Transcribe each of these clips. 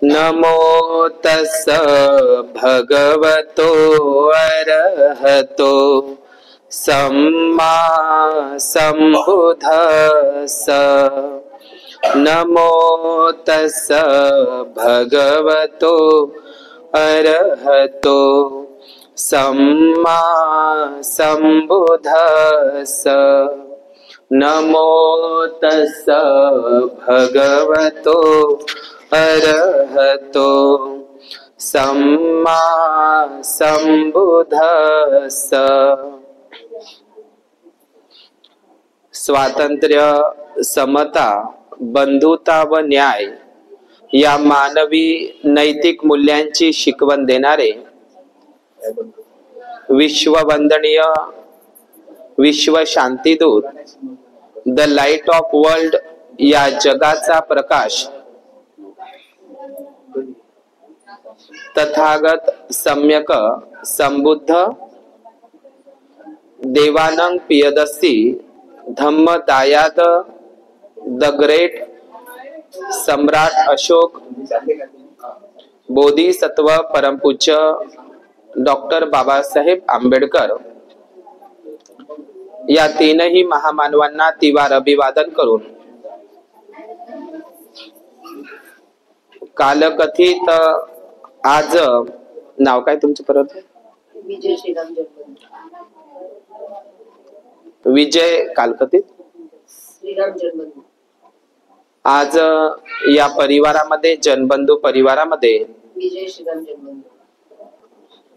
नमो तस्स भगवतो अरहतो सम्मा सम्बुद्धस्स। नमो तस्स भगवतो अरहतो सम्मा सम्बुद्धस्स। नमो तस्स भगवतो अरहतो सम्मा सम्बुद्धस्स। स्वातंत्र्य, समता, बंधुता व न्याय या मानवी नैतिक मूल्यांची शिकवण देणारे विश्ववंदनीय विश्व शांतीदूत, द लाईट ऑफ वर्ल्ड या जगाचा प्रकाश, तथागत सम्यक संबुद्ध देवानंद पियदस्सी धम्म दायाद, द ग्रेट सम्राट अशोक, बोधिसत्व परमपूज्य डॉक्टर बाबासाहेब आंबेडकर या तीनही महामानवांना तिवार अभिवादन करून कालकथित आज नाव काय तुमचे परत? विजय कालकथित आज या परिवारामध्ये, जनबंधू परिवारामध्ये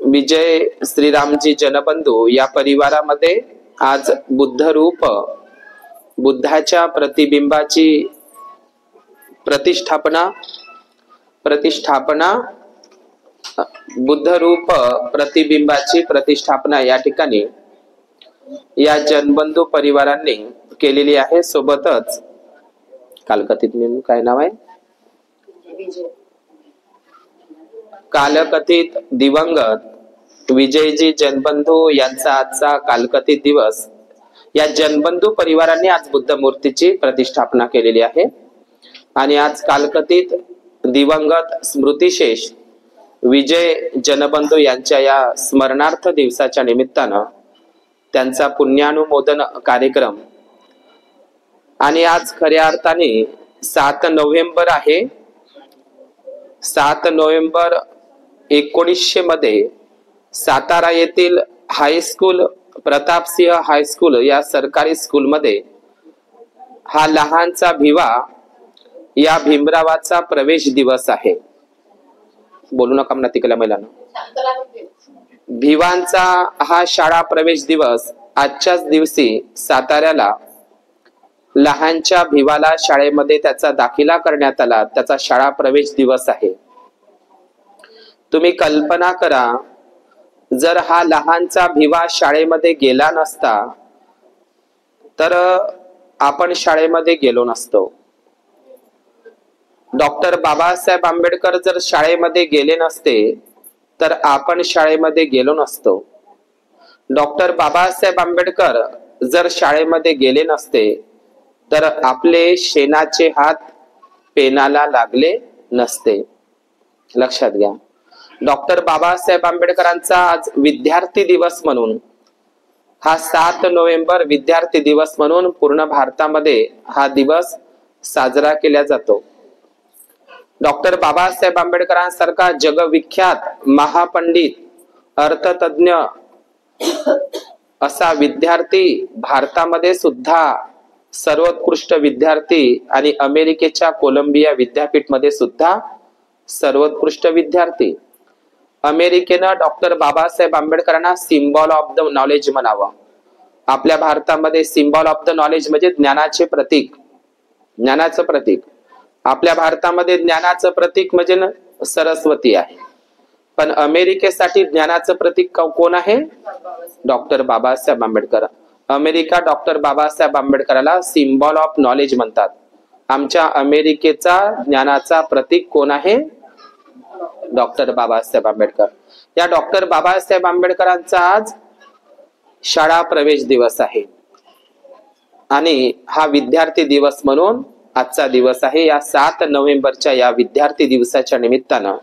विजय श्रीरामजी जनबंधू या परिवारामध्ये आज बुद्ध रूप, बुद्धाच्या प्रतिबिंबाची प्रतिष्ठापना बुद्ध रूप प्रतिबिंबाची प्रतिष्ठापना या ठिकाणी या जनबंधू परिवारांनी केलेली आहे। सोबतच कालकथित म्हणून काय नाव आहे? कालकथित दिवंगत विजयजी जनबंधू यांचा आजचा कालकथित दिवस या जनबंधू परिवारांनी आज बुद्ध मूर्तीची प्रतिष्ठापना केलेली आहे। आणि आज कालकथित दिवंगत स्मृतिशेष विजय जनबंधू यांच्या या स्मरणार्थ दिवसाच्या निमित्तानं त्यांचा पुण्यानुमोदन कार्यक्रम आणि आज खऱ्या अर्थाने 7 नोव्हेंबर आहे। 7 नोव्हेंबर 1900 मध्ये सातारा येथील हायस्कूल, प्रतापसिंह हायस्कूल या सरकारी स्कूलमध्ये हा लहानचा भिवा या भीमरावाचा प्रवेश दिवस आहे। बोलू नका म्हणा तिकडल्या महिलांना। भिवांचा हा शाळा प्रवेश दिवस आजच्याच दिवशी साताऱ्याला लहानच्या भिवाला शाळेमध्ये त्याचा दाखिला करण्यात आला, त्याचा शाळा प्रवेश दिवस आहे। तुम्ही कल्पना करा, जर हा लहानचा भिवा शाळेमध्ये गेला नसता तर आपण शाळेमध्ये गेलो नसतो। डॉक्टर बाबासाहेब आंबेडकर जर शाळेमध्ये गेले नसते तर आपण शाळेमध्ये गेलो नसतो। डॉक्टर बाबासाहेब आंबेडकर जर शाळेमध्ये गेले नसते तर आपले शेणाचे हात पेनाला लागले नसते। लक्षात घ्या, डॉक्टर बाबासाहेब आंबेडकरांचा आज विद्यार्थी दिवस म्हणून, हा 7 नोव्हेंबर विद्यार्थी दिवस म्हणून पूर्ण भारतामध्ये हा दिवस साजरा केला जातो। डॉक्टर बाबासाहेब आंबेडकरांसारखा जगविख्यात महापंडित, अर्थतज्ञ असा विद्यार्थी भारतामध्ये सुद्धा सर्वोत्कृष्ट विद्यार्थी आणि अमेरिकेच्या कोलंबिया विद्यापीठमध्ये सुद्धा सर्वोत्कृष्ट विद्यार्थी। अमेरिकेनं डॉक्टर बाबासाहेब आंबेडकरांना सिम्बॉल ऑफ द नॉलेज म्हणावं। आपल्या भारतामध्ये सिम्बॉल ऑफ द नॉलेज म्हणजे ज्ञानाचे प्रतीक, ज्ञानाचं प्रतीक। आपल्या भारतामध्ये ज्ञानाचं प्रतीक म्हणजे सरस्वती आहे, पण अमेरिकेसाठी ज्ञानाचं प्रतीक कोण आहे? Doctor Babasaheb Ambedkar. America doctor Babasaheb आंबेडकराला सिम्बॉल ऑफ नॉलेज म्हणतात। आमच्या अमेरिकेचा ज्ञानाचा प्रतीक कोण आहे? डॉक्टर बाबासाहेब आंबेडकर। या डॉक्टर बाबासाहेब आंबेडकरांचा आज शाळा प्रवेश दिवस आहे आणि हा विद्यार्थी दिवस म्हणून आजचा दिवस आहे. या 7 नोव्हेंबरच्या या विद्यार्थी दिवसाच्या निमित्तानं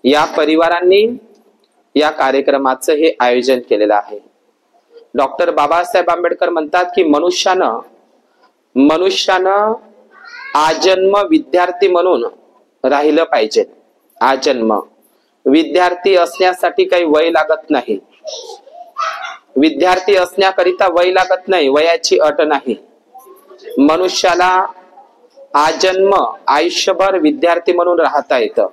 या परिवारांनी या कार्यक्रमाचं हे आयोजन केलेलं आहे. डॉक्टर बाबासाहेब आंबेडकर म्हणतात की मनुष्यानं आजन्म विद्यार्थी म्हणून राहिलं पाहिजे. आजन्म विद्यार्थी असण्यासाठी काही वय लागत नाही. विद्यार्थी असण्याकरिता वय लागत नाही, वयाची अट नाही. मनुष्याला आजन्म आयुष्यभर विद्यार्थी म्हणून राहता येतं.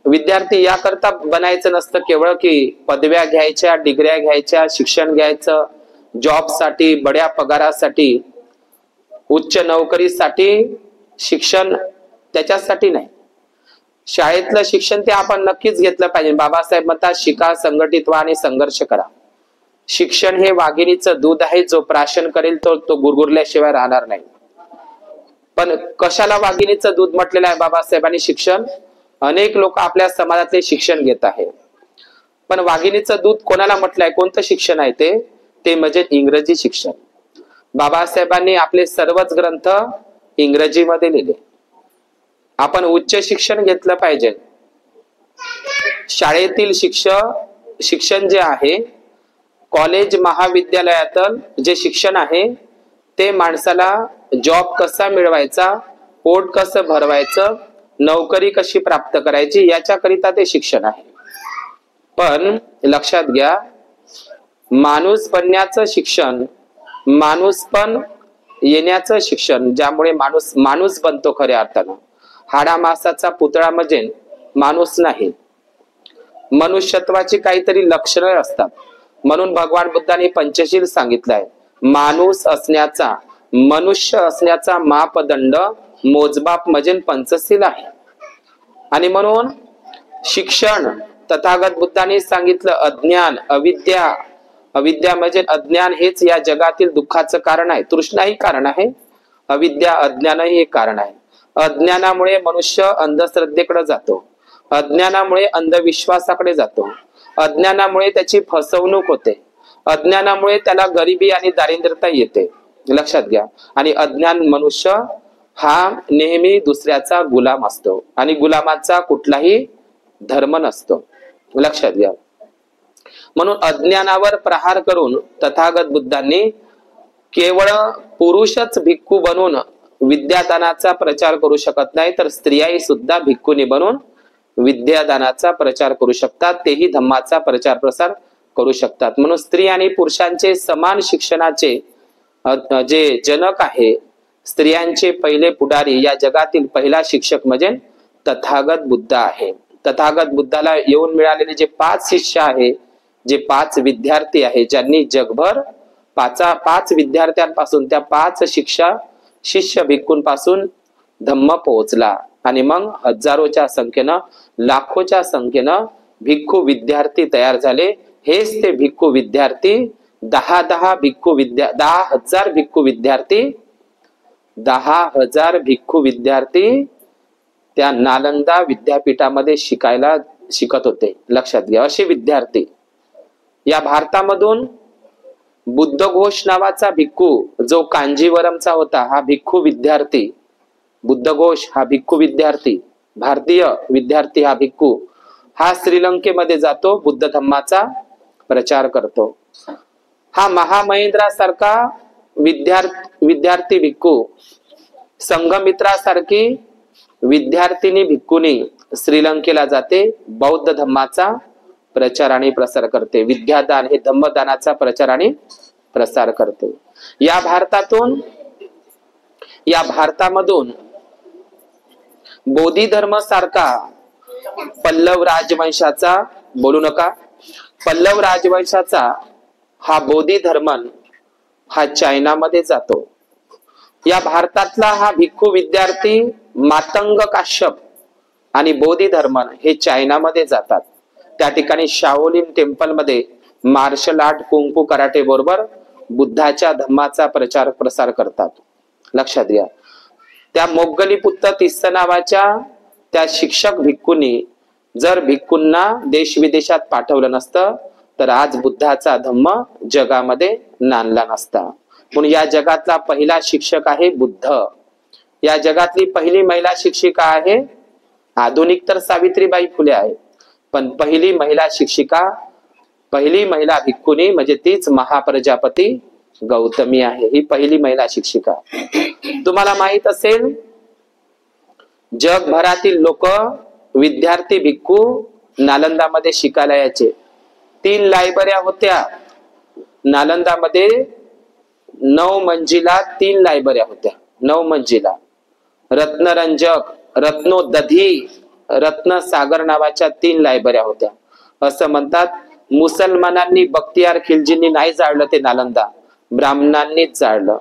विद्यार्थी याकरता बनायचं नसतं केवळ की पदव्या घ्यायच्या, डिग्र्या घ्यायच्या, शिक्षण घ्यायचं, जॉब साठी, बड्या पगारासाठी, उच्च नोकरीसाठी शिक्षण त्याच्यासाठी नाही. शाळेतलं शिक्षण ते आपण नक्कीच घेतलं पाहिजे. बाबासाहेब म्हणतात शिका, संघटित व्हा आणि संघर्ष करा. शिक्षण हे वाघिणीचं दूध आहे, जो प्राशन करेल तो गुरगुरल्याशिवाय राहणार नाही. पण कशाला वाघिणीचं दूध म्हटलेलं आहे बाबासाहेबांनी? शिक्षण. अनेक लोक आपल्या समाजातले शिक्षण घेत आहे, पण वाघिणीचं दूध कोणाला म्हटलंय? कोणतं शिक्षण आहे ते म्हणजे इंग्रजी शिक्षण. बाबासाहेबांनी आपले सर्वच ग्रंथ इंग्रजीमध्ये लिहिले. आपण उच्च शिक्षण घेतलं पाहिजे. शाळेतील शिक्षण जे आहे, कॉलेज महाविद्यालयातलं जे शिक्षण आहे ते माणसाला जॉब कसा मिळवायचा, पोट कसं भरवायचं, नोकरी कशी प्राप्त करायची याच्याकरिता ते शिक्षण आहे. पण लक्षात घ्या, माणूस बनण्याचं शिक्षण, माणूसपण येण्याचं शिक्षण, ज्यामुळे माणूस बनतो खऱ्या अर्थानं. हाडा मासाचा पुतळा म्हणजे माणूस नाही. मनुष्यत्वाची काहीतरी लक्षणं असतात. म्हणून भगवान बुद्धांनी पंचशील सांगितलंय. मनुष्य असण्याचा मापदंड, मोजमाप म्हणजे पंचशील आहे. आणि म्हणून शिक्षण, तथागत बुद्धांनी सांगितलं, अज्ञान, अविद्या म्हणजे अज्ञान हेच या जगातील दुःखाचं कारण आहे. तृष्णाही कारण आहे, अविद्या अज्ञानही हे कारण आहे. अज्ञानामुळे मनुष्य अंधश्रद्धेकडे जातो, अज्ञानामुळे अंधविश्वासाकडे जातो, अज्ञानामुळे त्याची फसवणूक होते, अज्ञानामुळे त्याला गरिबी आणि दारिद्र्यता येते. लक्षात घ्या. आणि अज्ञान मनुष्य हा नेहमी दुसऱ्याचा गुलाम असतो आणि गुलामाचा कुठलाही धर्म नसतो. लक्षात घ्या. म्हणून अज्ञानावर प्रहार करून तथागत बुद्धांनी केवळ पुरुषच भिक्खू बनून विद्यादानाचा प्रचार करू शकत नाही, तर स्त्रियाही सुद्धा भिक्खुनी बनून विद्यादानाचा प्रचार करू शकतात, तेही धम्माचा प्रचार प्रसार करू शकतात. म्हणून स्त्री आणि पुरुषांचे समान शिक्षणाचे जे जनक आहे, स्त्रियांचे पहिले पुढारी, या जगातील पहिला शिक्षक म्हणजे तथागत बुद्ध आहे. तथागत बुद्धाला येऊन मिळालेले जे 5 शिष्य आहे, जे 5 विद्यार्थी आहे, ज्यांनी जगभर 5 विद्यार्थ्यांपासून, त्या 5 शिष्य भिक्खूंपासून धम्म पोहोचला. आणि मग हजारोच्या संख्येनं, लाखोच्या संख्येनं भिक्खू विद्यार्थी तयार झाले. हेच ते भिक्खू विद्यार्थी 10,000 भिक्खू विद्यार्थी त्या नालंदा विद्यापीठामध्ये शिकत होते. लक्षात घ्या. असे विद्यार्थी या भारतामधून बुद्धघोष नावाचा भिक्खू, जो कांजीवरमचा होता, हा भिक्खू विद्यार्थी, बुद्धघोष हा भिक्खू विद्यार्थी, भारतीय विद्यार्थी हा भिक्खू, हा श्रीलंकेमध्ये जातो, बुद्ध धम्माचा प्रचार करतो. हा महामहेंद्रासारखा विद्यार्थी भिक्खू, संघमित्रासारखी विद्यार्थिनी भिक्खुनी श्रीलंकेला जाते, बौद्ध धम्माचा प्रचार आणि प्रसार करते. विद्यादान हे धम्मदानाचा प्रचार आणि प्रसार करते. या भारतामधून बोधी धर्म सारखा पल्लव राजवंशाचा, बोलू नका, पल्लव राजवंशाचा हा बोधी धर्म हा चायनामध्ये जातो. या भारतातला हा भिक्खू विद्यार्थी मातंग काश्यप आणि बोधी धर्मन हे चायनामध्ये जातात. त्या ठिकाणी शाओलिन टेम्पल मध्ये मार्शल आर्ट, कुंफू, कराटे बरोबर बुद्धाच्या धम्माचा प्रचार प्रसार करतात. लक्षात घ्या. त्या मोग्गलीपुत्त तिस्स नावाच्या त्या शिक्षक भिक्खूंनी जर भिक्खूंना देश विदेशात पाठवलं नसतं, तर आज बुद्धाचा धम्म जगामध्ये नांदला नसता. म्हणून या जगातला पहिला शिक्षक आहे बुद्ध. या जगातली पहिली महिला शिक्षिका आहे, आधुनिक तर सावित्रीबाई फुले आहे, पण पहिली महिला शिक्षिका, पहिली महिला भिक्खुनी म्हणजे तीच महाप्रजापती गौतमी आहे. ही पहिली महिला शिक्षिका. तुम्हाला माहित असेल जगभरातील लोक विद्यार्थी भिक्खू नालंदामध्ये शिकायला यायचे. 3 लायब्रऱ्या होत्या नालंदामध्ये. 9 मंजिला 3 लायब्रऱ्या होत्या. 9 मंजिला. रत्नरंजक, रत्नोदधी, रत्नसागर नावाच्या 3 लायब्रऱ्या होत्या. असं म्हणतात मुसलमानांनी बख्तियार खिलजींनी नाही जाळलं ते नालंदा, ब्राह्मणांनीच जाळलं.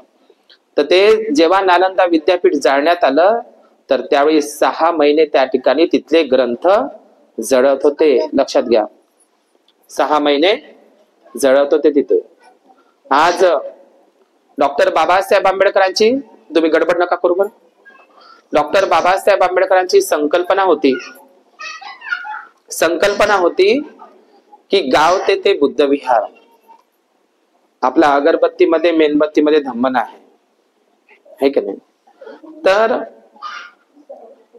तर ते जेव्हा नालंदा विद्यापीठ जाळण्यात आलं तर त्यावेळी 6 महिने त्या ठिकाणी तिथले ग्रंथ जळत होते. लक्षात घ्या, 6 महिने जळत होते तिथे. आज डॉक्टर बाबासाहेब आंबेडकरांची, तुम्ही गडबड नका करू बरं, डॉक्टर बाबासाहेब आंबेडकरांची संकल्पना होती की गाव ते बुद्ध विहार. आपला अगरबत्तीमध्ये मेणबत्तीमध्ये धम्मन आहे की नाही. तर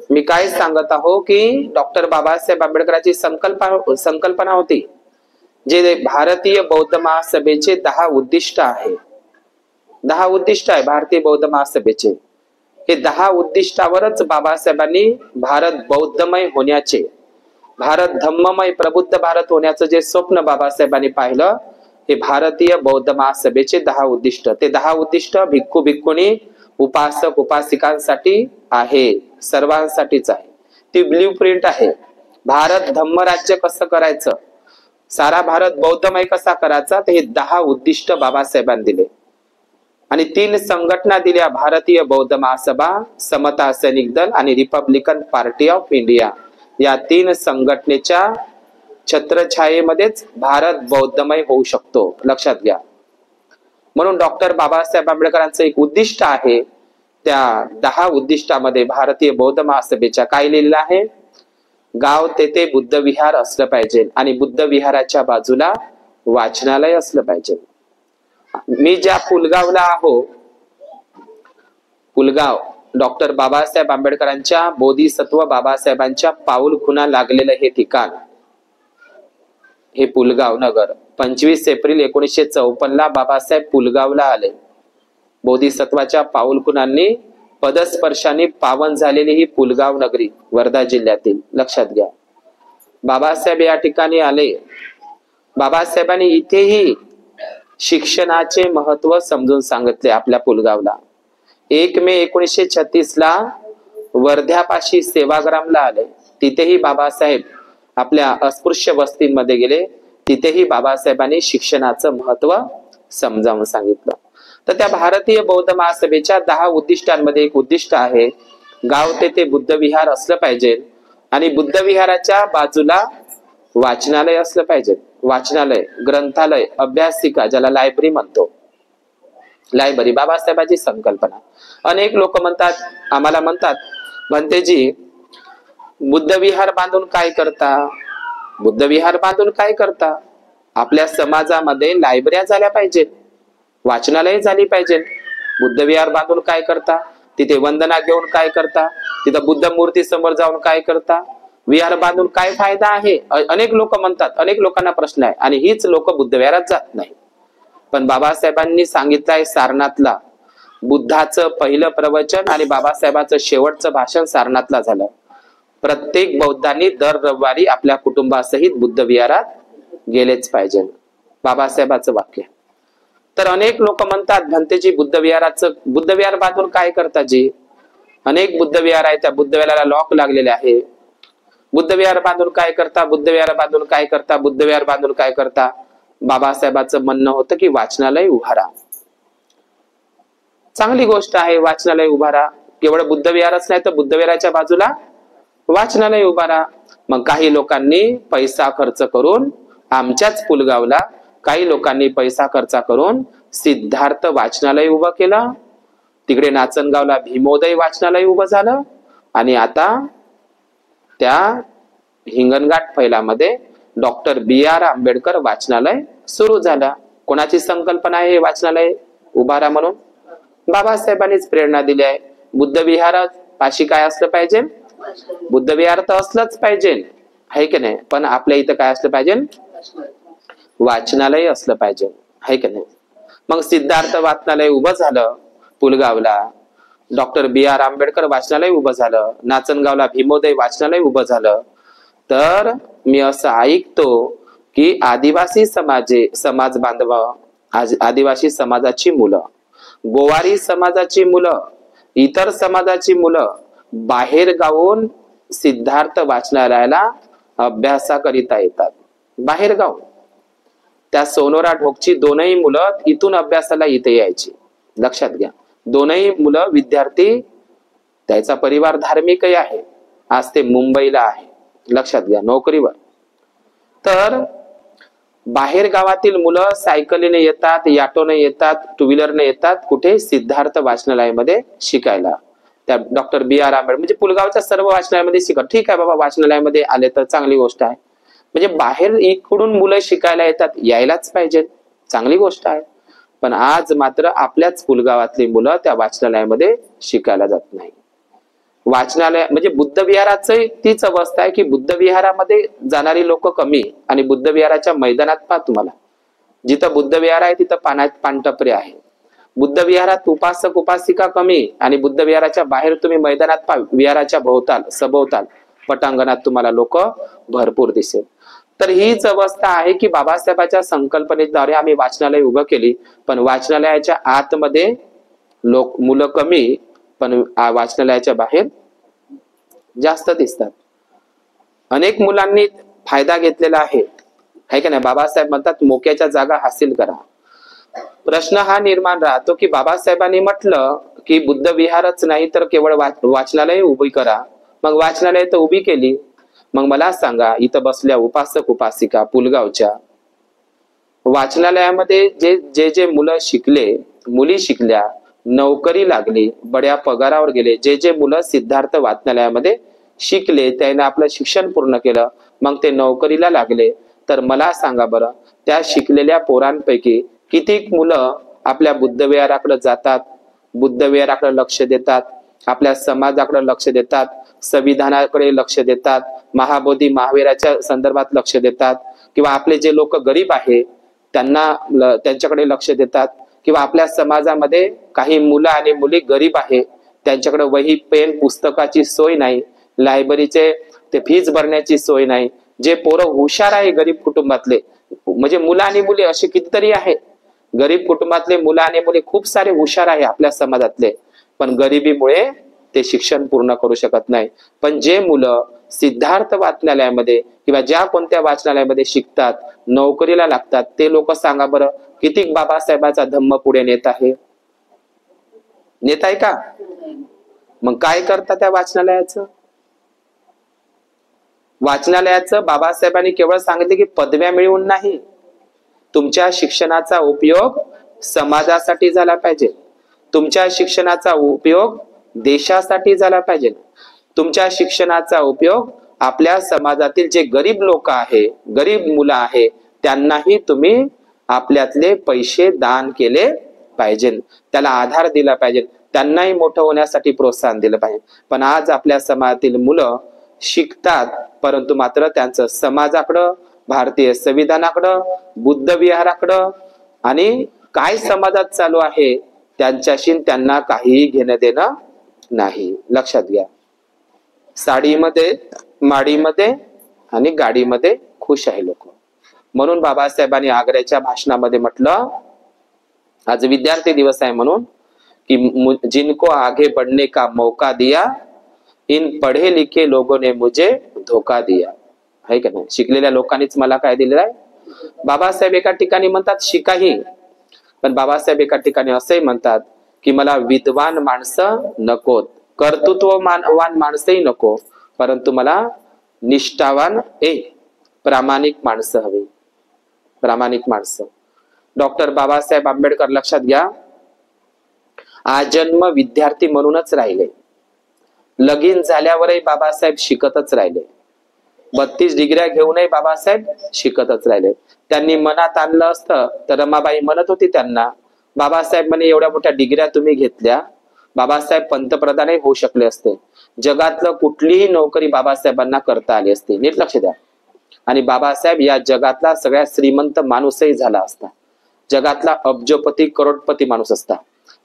मी काय सांगत आहो की डॉक्टर बाबासाहेब आंबेडकरांची संकल्पना होती, जे भारतीय बौद्ध महासभेचे 10 उद्दिष्ट आहे. 10 उद्दिष्ट आहे भारतीय बौद्ध महासभेचे. हे 10 उद्दिष्टावरच बाबासाहेबांनी भारत बौद्धमय होण्याचे, भारत धम्ममय प्रबुद्ध भारत होण्याचं जे स्वप्न बाबासाहेबांनी पाहिलं, हे भारतीय बौद्ध महासभेचे 10 उद्दिष्ट. ते 10 उद्दिष्ट भिक्खू भिक्खुनी, उपासक उपासिकांसाठी आहे, सर्वांसाठीच आहे. ती ब्ल्यू प्रिंट आहे. भारत धम्मराज्य कसं करायचं, सारा भारत बौद्धमय कसा करायचा, ते हे 10 उद्दिष्ट बाबासाहेबांनी दिले. आणि 3 संघटना दिल्या, भारतीय बौद्ध महासभा, समता सैनिक दल आणि रिपब्लिकन पार्टी ऑफ इंडिया. या 3 संघटनेच्या छत्रछायेमध्येच भारत बौद्धमय होऊ शकतो. लक्षात घ्या. म्हणून डॉक्टर बाबासाहेब आंबेडकरांचं एक उद्दिष्ट आहे. त्या 10 उद्दिष्टामध्ये भारतीय बौद्ध महासभेच्या काय लिहिलेलं आहे, गाव तेथे बुद्ध विहार असलं पाहिजे आणि बुद्ध विहाराच्या बाजूला वाचनालय असलं पाहिजे. मी ज्या पुलगावला आहो, पुलगाव डॉक्टर बाबासाहेब आंबेडकरांच्या, बोधिसत्व बाबासाहेबांच्या पाऊल खुणा लागलेलं हे ठिकाण, हे पुलगाव नगर. 25 एप्रिल 1954 ला बाबासाहेब पुलगावला आले. बोधिसत्वाच्या पाऊल खुणांनी पदस्पर्शाने पावन झालेली ही पुलगाव नगरी वर्धा जिल्ह्यातील. लक्षात घ्या, बाबासाहेब या ठिकाणी आले. बाबासाहेबांनी इथेही शिक्षणाचे महत्व समजून सांगितले. आपल्या पुलगावला 1 मे 1936 ला वर्ध्यापाशी सेवाग्रामला आले. तिथेही बाबासाहेब आपल्या अस्पृश्य वस्तींमध्ये गेले. तिथेही बाबासाहेबांनी शिक्षणाचं महत्व समजावून सांगितलं. तर त्या भारतीय बौद्ध महासभेच्या 10 उद्दिष्टांमध्ये एक उद्दिष्ट आहे, गाव तेथे बुद्ध विहार असलं पाहिजे आणि बुद्ध विहाराच्या बाजूला वाचनालय असलं पाहिजे. वाचनालय, ग्रंथालय, अभ्यासिका, ज्याला लायब्ररी म्हणतो, लायब्ररी बाबासाहेबांची संकल्पना. अनेक लोक म्हणतात, आम्हाला म्हणतात, म्हणतेजी बुद्ध विहार बांधून काय करता, बुद्ध विहार बांधून काय करता. आपल्या समाजामध्ये लायब्रऱ्या झाल्या पाहिजे, वाचनालय झाली पाहिजे. बुद्ध विहार बांधून काय करता, तिथे वंदना घेऊन काय करता, तिथं बुद्ध मूर्ती समोर जाऊन काय करता, विहार बांधून काय फायदा आहे. अनेक लोक म्हणतात, अनेक लोकांना प्रश्न आहे आणि हीच लोक बुद्ध विहारात जात नाही. पण बाबासाहेबांनी सांगितलंय सारनाथला, बुद्धाचं पहिलं प्रवचन आणि बाबासाहेबांचं शेवटचं भाषण सारनाथला झालं. प्रत्येक बौद्धांनी दर रविवारी आपल्या कुटुंबासहित बुद्ध विहारात गेलेच पाहिजे. बाबासाहेबांचं वाक्य. तर अनेक लोक म्हणतात, भंतेजी बुद्ध विहार बांधून काय करता जी. अनेक बुद्ध विहार आहे, त्या बुद्ध विहाराला लॉक लागलेले आहे. बुद्ध विहार बांधून काय करता, बुद्ध विहार बांधून काय करता, बुद्ध विहार बांधून काय करता. बाबासाहेबांचं म्हणणं होतं की वाचनालय उभारा. चांगली गोष्ट आहे, वाचनालय उभारा. केवळ बुद्ध विहारच नाही तर बुद्ध विहाराच्या बाजूला वाचनालय उभारा. मग काही लोकांनी पैसा खर्च करून, आमच्याच पुलगावला काही लोकांनी पैसा खर्च करून सिद्धार्थ वाचनालय उभं केलं. तिकडे नाचनगावला भीमोदय वाचनालय उभं झालं आणि आता त्या हिंगणघाट फैलामध्ये डॉक्टर BR आंबेडकर वाचनालय सुरू झालं. कोणाची संकल्पना आहे हे वाचनालय उभा राहा म्हणून बाबासाहेबांनीच प्रेरणा दिली आहे. बुद्ध विहार पाशी काय असलं पाहिजे? बुद्ध विहार तर असलंच पाहिजे, आहे की नाही? पण आपल्या इथं काय असलं पाहिजे? वाचनालय असलं पाहिजे, आहे की नाही? मग सिद्धार्थ वाचनालय उभं झालं पुलगावला, डॉक्टर B.R. आंबेडकर वाचनालय उभं झालं, नाचनगावला भीमोदय वाचनालय उभं झालं. तर मी असं ऐकतो की आदिवासी समाज बांधव, आदिवासी समाजाची मुलं, गोवारी समाजाची मुलं, इतर समाजाची मुलं बाहेर गावून सिद्धार्थ वाचनालयाला अभ्यासाकरिता येतात. बाहेर गाव, त्या सोनोरा ढोकची दोनही मुलं इथून अभ्यासाला इथे यायची. लक्षात घ्या, दोनही मुलं विद्यार्थी, त्याचा परिवार धार्मिकही आहे. आज ते मुंबईला आहे, लक्षात घ्या, नोकरीवर. तर बाहेर गावातील मुलं सायकलीने येतात, ऑटोने येतात, टू व्हीलरने येतात. कुठे? सिद्धार्थ वाचनालयामध्ये शिकायला. त्या डॉक्टर B.R. आंबेडकर म्हणजे पुलगावच्या सर्व वाचनालयामध्ये शिकत. ठीक आहे बाबा, वाचनालयामध्ये आले तर चांगली गोष्ट आहे. म्हणजे बाहेर इकडून मुलं शिकायला येतात, यायलाच पाहिजे, चांगली गोष्ट आहे. पण आज मात्र आपल्याच पुलगावातली मुलं त्या वाचनालयामध्ये शिकायला जात नाही. वाचनालय म्हणजे बुद्ध विहाराचं तीच अवस्था आहे की बुद्ध विहारामध्ये जाणारी लोक कमी आणि बुद्ध विहाराच्या मैदानात पहा तुम्हाला, जिथं बुद्ध विहार आहे तिथं पानटपरे आहे. बुद्ध विहारात उपासक उपासिका कमी आणि बुद्ध विहाराच्या बाहेर तुम्ही मैदानात पहा, विहाराच्या भोवताल सभोवताल पटांगणात तुम्हाला लोक भरपूर दिसेल. तर हीच अवस्था आहे की बाबासाहेबांच्या संकल्पनेद्वारे आम्ही वाचनालय उभं केली, पण वाचनालयाच्या आतमध्ये मुलं कमी, पण वाचनालयाच्या बाहेर जास्त दिसतात. अनेक मुलांनी फायदा घेतलेला आहे का नाही? बाबासाहेब म्हणतात मोक्याच्या जागा हासिल करा. प्रश्न हा निर्माण राहतो की बाबासाहेबांनी म्हटलं की बुद्ध विहारच नाही तर केवळ वाचनालय उभी करा. मग वाचनालय तर उभी केली. मग मला सांगा, इथं बसल्या उपासक उपासिका पुलगावच्या वाचनालयामध्ये जे जे मुलं शिकले, मुली शिकल्या, नोकरी लागली, बड्या पगारावर गेले, जे मुलं सिद्धार्थ वाचनालयामध्ये शिकले त्याने आपलं शिक्षण पूर्ण केलं, मग ते नोकरीला लागले. तर मला सांगा बरं, त्या शिकलेल्या पोरांपैकी किती मुलं आपल्या बुद्ध विहाराकडे जातात, बुद्ध विहाराकडे लक्ष देतात, आपल्या समाजाकडे लक्ष देतात, संविधानाकडे लक्ष देतात, महाबोधी महावीराच्या संदर्भात लक्ष देतात, किंवा आपले जे लोक गरीब आहे त्यांच्याकडे लक्ष देतात, किंवा आपल्या समाजामध्ये काही मुलं आणि मुली गरीब आहे, त्यांच्याकडे वही पेन पुस्तकाची सोय नाही, लायब्ररीचे ते फीज भरण्याची सोय नाही. जे पोरं हुशार आहे गरीब कुटुंबातले, म्हणजे मुलं आणि मुली असे कितीतरी आहे, गरीब कुटुंबातले मुलं आणि मुली खूप सारे हुशार आहे आपल्या समाजातले, पण गरिबीमुळे ते शिक्षण पूर्ण करू शकत नाही. पण जे मुलं सिद्धार्थ वाचनालयामध्ये किंवा ज्या कोणत्या वाचनालयामध्ये शिकतात, नोकरीला लागतात, ते लोक सांगा बरं किती बाबासाहेबांचा धम्म पुढे नेत आहे? नेत आहे का? मग काय करतात त्या वाचनालयाचं? वाचनालयाचं बाबासाहेबांनी केवळ सांगितले की पदव्या मिळवून नाही, तुमच्या शिक्षणाचा उपयोग समाजासाठी झाला पाहिजे, तुमच्या शिक्षणाचा उपयोग देशासाठी झाला पाहिजे, तुमच्या शिक्षणाचा उपयोग आपल्या समाजातील जे गरीब लोक आहे, गरीब मुलं आहे, त्यांनाही तुम्ही आपल्यातले पैसे दान केले पाहिजे, त्याला आधार दिला पाहिजे, त्यांनाही मोठं होण्यासाठी प्रोत्साहन दिलं पाहिजे. पण आज आपल्या समाजातील मुलं शिकतात, परंतु मात्र त्यांचं समाजाकडं, भारतीय संविधानाकडं, बुद्ध विहाराकडं आणि काय समाजात चालू आहे त्यांच्याशी त्यांना काहीही घेणं देणं नाही. लक्षात घ्या, साडीमध्ये, माडीमध्ये आणि गाडीमध्ये खुश आहे लोक. म्हणून बाबासाहेबांनी आग्र्याच्या भाषणामध्ये म्हटलं, आज विद्यार्थी दिवस आहे म्हणून, कि जिनको आगे बढ़ने का मौका दिया, इन पढ़े लिखे लोगों ने मुझे धोखा दिया. है का नाही? शिकलेल्या लोकांनीच मला काय दिलेलं आहे? बाबासाहेब एका ठिकाणी म्हणतात शिकाही, पण बाबासाहेब एका ठिकाणी असंही म्हणतात की मला विद्वान माणसं नकोत, कर्तृत्ववान माणसंही नको, परंतु मला निष्ठावान प्रामाणिक माणसं हवी, प्रामाणिक माणसं. डॉक्टर बाबासाहेब आंबेडकर लक्षात घ्या, आजन्म विद्यार्थी म्हणूनच राहिले. लगीन झाल्यावरही बाबासाहेब शिकतच राहिले, 32 डिग्र्या घेऊनही बाबासाहेब शिकतच राहिले. त्यांनी मनात आणलं असतं तर रमाबाई म्हणत होती त्यांना, बाबासाहेब म्हणे एवढ्या मोठ्या डिग्र्या तुम्ही घेतल्या, बाबासाहेब पंतप्रधानही होऊ शकले असते, जगातलं कुठलीही नोकरी बाबासाहेबांना करता आली असते, नीट लक्ष द्या. आणि बाबासाहेब या जगातला सगळ्यात श्रीमंत माणूसही झाला असता, जगातला अब्जोपती करोडपती माणूस असता.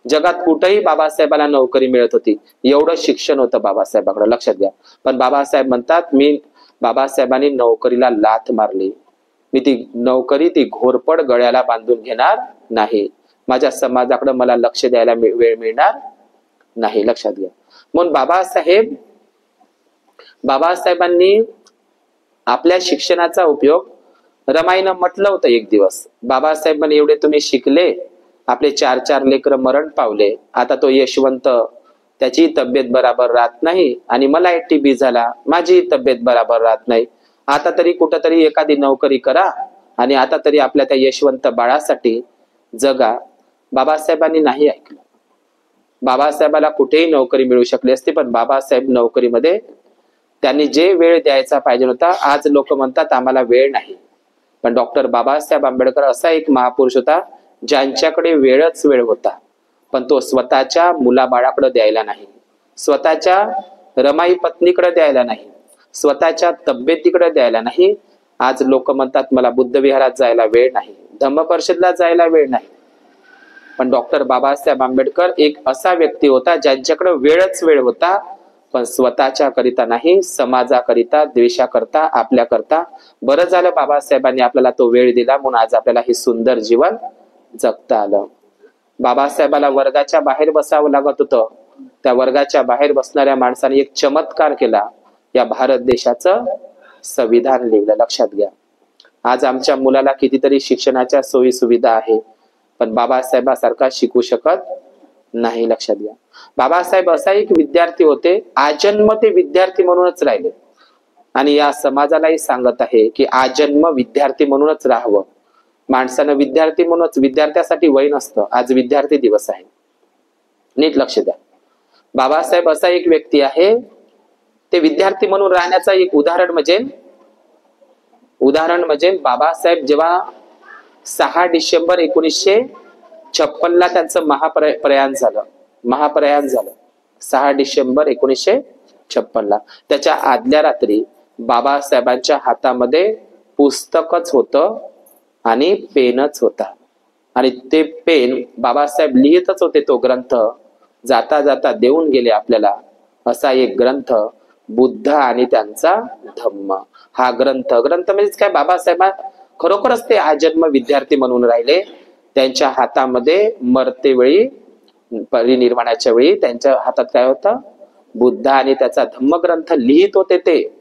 जगात कुठेही बाबासाहेबांना नोकरी मिळत होती, एवढं शिक्षण होतं बाबासाहेबांकडे, लक्षात घ्या. पण बाबासाहेब म्हणतात मी बाबासाहेबांनी नोकरीला लाथ मारली, मी ती नोकरी ती घोरपड गळ्याला बांधून घेणार नाही, माझ्या समाजाकडे मला लक्ष द्यायला वेळ मिळणार नाही, लक्षात घ्या. म्हणून बाबासाहेबांनी आपल्या शिक्षणाचा उपयोग, रमाईनं म्हटलं होतं एक दिवस, बाबासाहेब म्हणे एवढे तुम्ही शिकले, आपले 4 लेकरं मरण पावले, आता तो यशवंत त्याची तब्येत बराबर राहत नाही आणि मला TB झाला, माझी तब्येत बराबर राहत नाही, आता तरी कुठंतरी एखादी नोकरी करा आणि आता तरी आपल्या त्या यशवंत बाळासाठी जगा. बाबासाहेबांनी नाही ऐकलं. बाबासाहेबाला कुठेही नोकरी मिळू शकली असती, पण बाबासाहेब नोकरीमध्ये त्यांनी जे वेळ द्यायचा पाहिजे होता, आज लोक म्हणतात आम्हाला वेळ नाही, पण डॉक्टर बाबासाहेब आंबेडकर असा एक महापुरुष होता ज्यांच्याकडे वेळच वेळ होता, पण तो स्वतःच्या मुलाबाळाकडे द्यायला नाही, स्वतःच्या रमाई पत्नीकडे द्यायला नाही, स्वतःच्या तब्येतीकडे द्यायला नाही. आज लोक म्हणतात मला बुद्ध विहारात जायला वेळ नाही, धम्म परिषदला जायला वेळ नाही, पण डॉक्टर बाबासाहेब आंबेडकर एक असा व्यक्ती होता ज्यांच्याकडे वेळच वेळ होता, पण स्वतःच्या करिता नाही, समाजाकरिता, देशाकरता, आपल्याकरता. बरं झालं बाबासाहेबांनी आपल्याला तो वेळ दिला, म्हणून आज आपल्याला हे सुंदर जीवन जगता आलं. बाबासाहेबाला वर्गाच्या बाहेर बसावं लागत होतं, त्या वर्गाच्या बाहेर बसणाऱ्या माणसाने एक चमत्कार केला, या भारत देशाचं संविधान लिहिलं, लक्षात घ्या. आज आमच्या मुलाला कितीतरी शिक्षणाच्या सोयी सुविधा आहे, पण बाबासाहेबासारखा शिकू शकत नाही, लक्षात घ्या. बाबासाहेब असा एक विद्यार्थी होते, आजन्म ते विद्यार्थी म्हणूनच राहिले, आणि या समाजालाही सांगत आहे की आजन्म विद्यार्थी म्हणूनच राहावं. माणसानं विद्यार्थी म्हणूनच, विद्यार्थ्यासाठी वय नसतं. आज विद्यार्थी दिवस आहे, नीट लक्ष द्या. बाबासाहेब असा एक व्यक्ती आहे, ते विद्यार्थी म्हणून राहण्याचा एक उदाहरण म्हणजे बाबासाहेब जेव्हा 6 डिसेंबर 1956 ला त्यांचं महाप्रयाण झालं 6 डिसेंबर 1956 ला. त्याच्या आदल्या रात्री बाबासाहेबांच्या हातामध्ये पुस्तकच होतं आणि पेनच होता, आणि ते पेन बाबासाहेब लिहितच होते. तो ग्रंथ जाता जाता देऊन गेले आपल्याला, असा एक ग्रंथ, बुद्ध आणि त्यांचा धम्म. हा ग्रंथ म्हणजे काय, बाबासाहेब खरोखरच ते आजन्म विद्यार्थी म्हणून राहिले. त्यांच्या हातामध्ये मरते वेळी, परिनिर्वाणाच्या वेळी त्यांच्या हातात काय होतं, बुद्ध आणि त्याचा धम्मग्रंथ लिहित होते. ते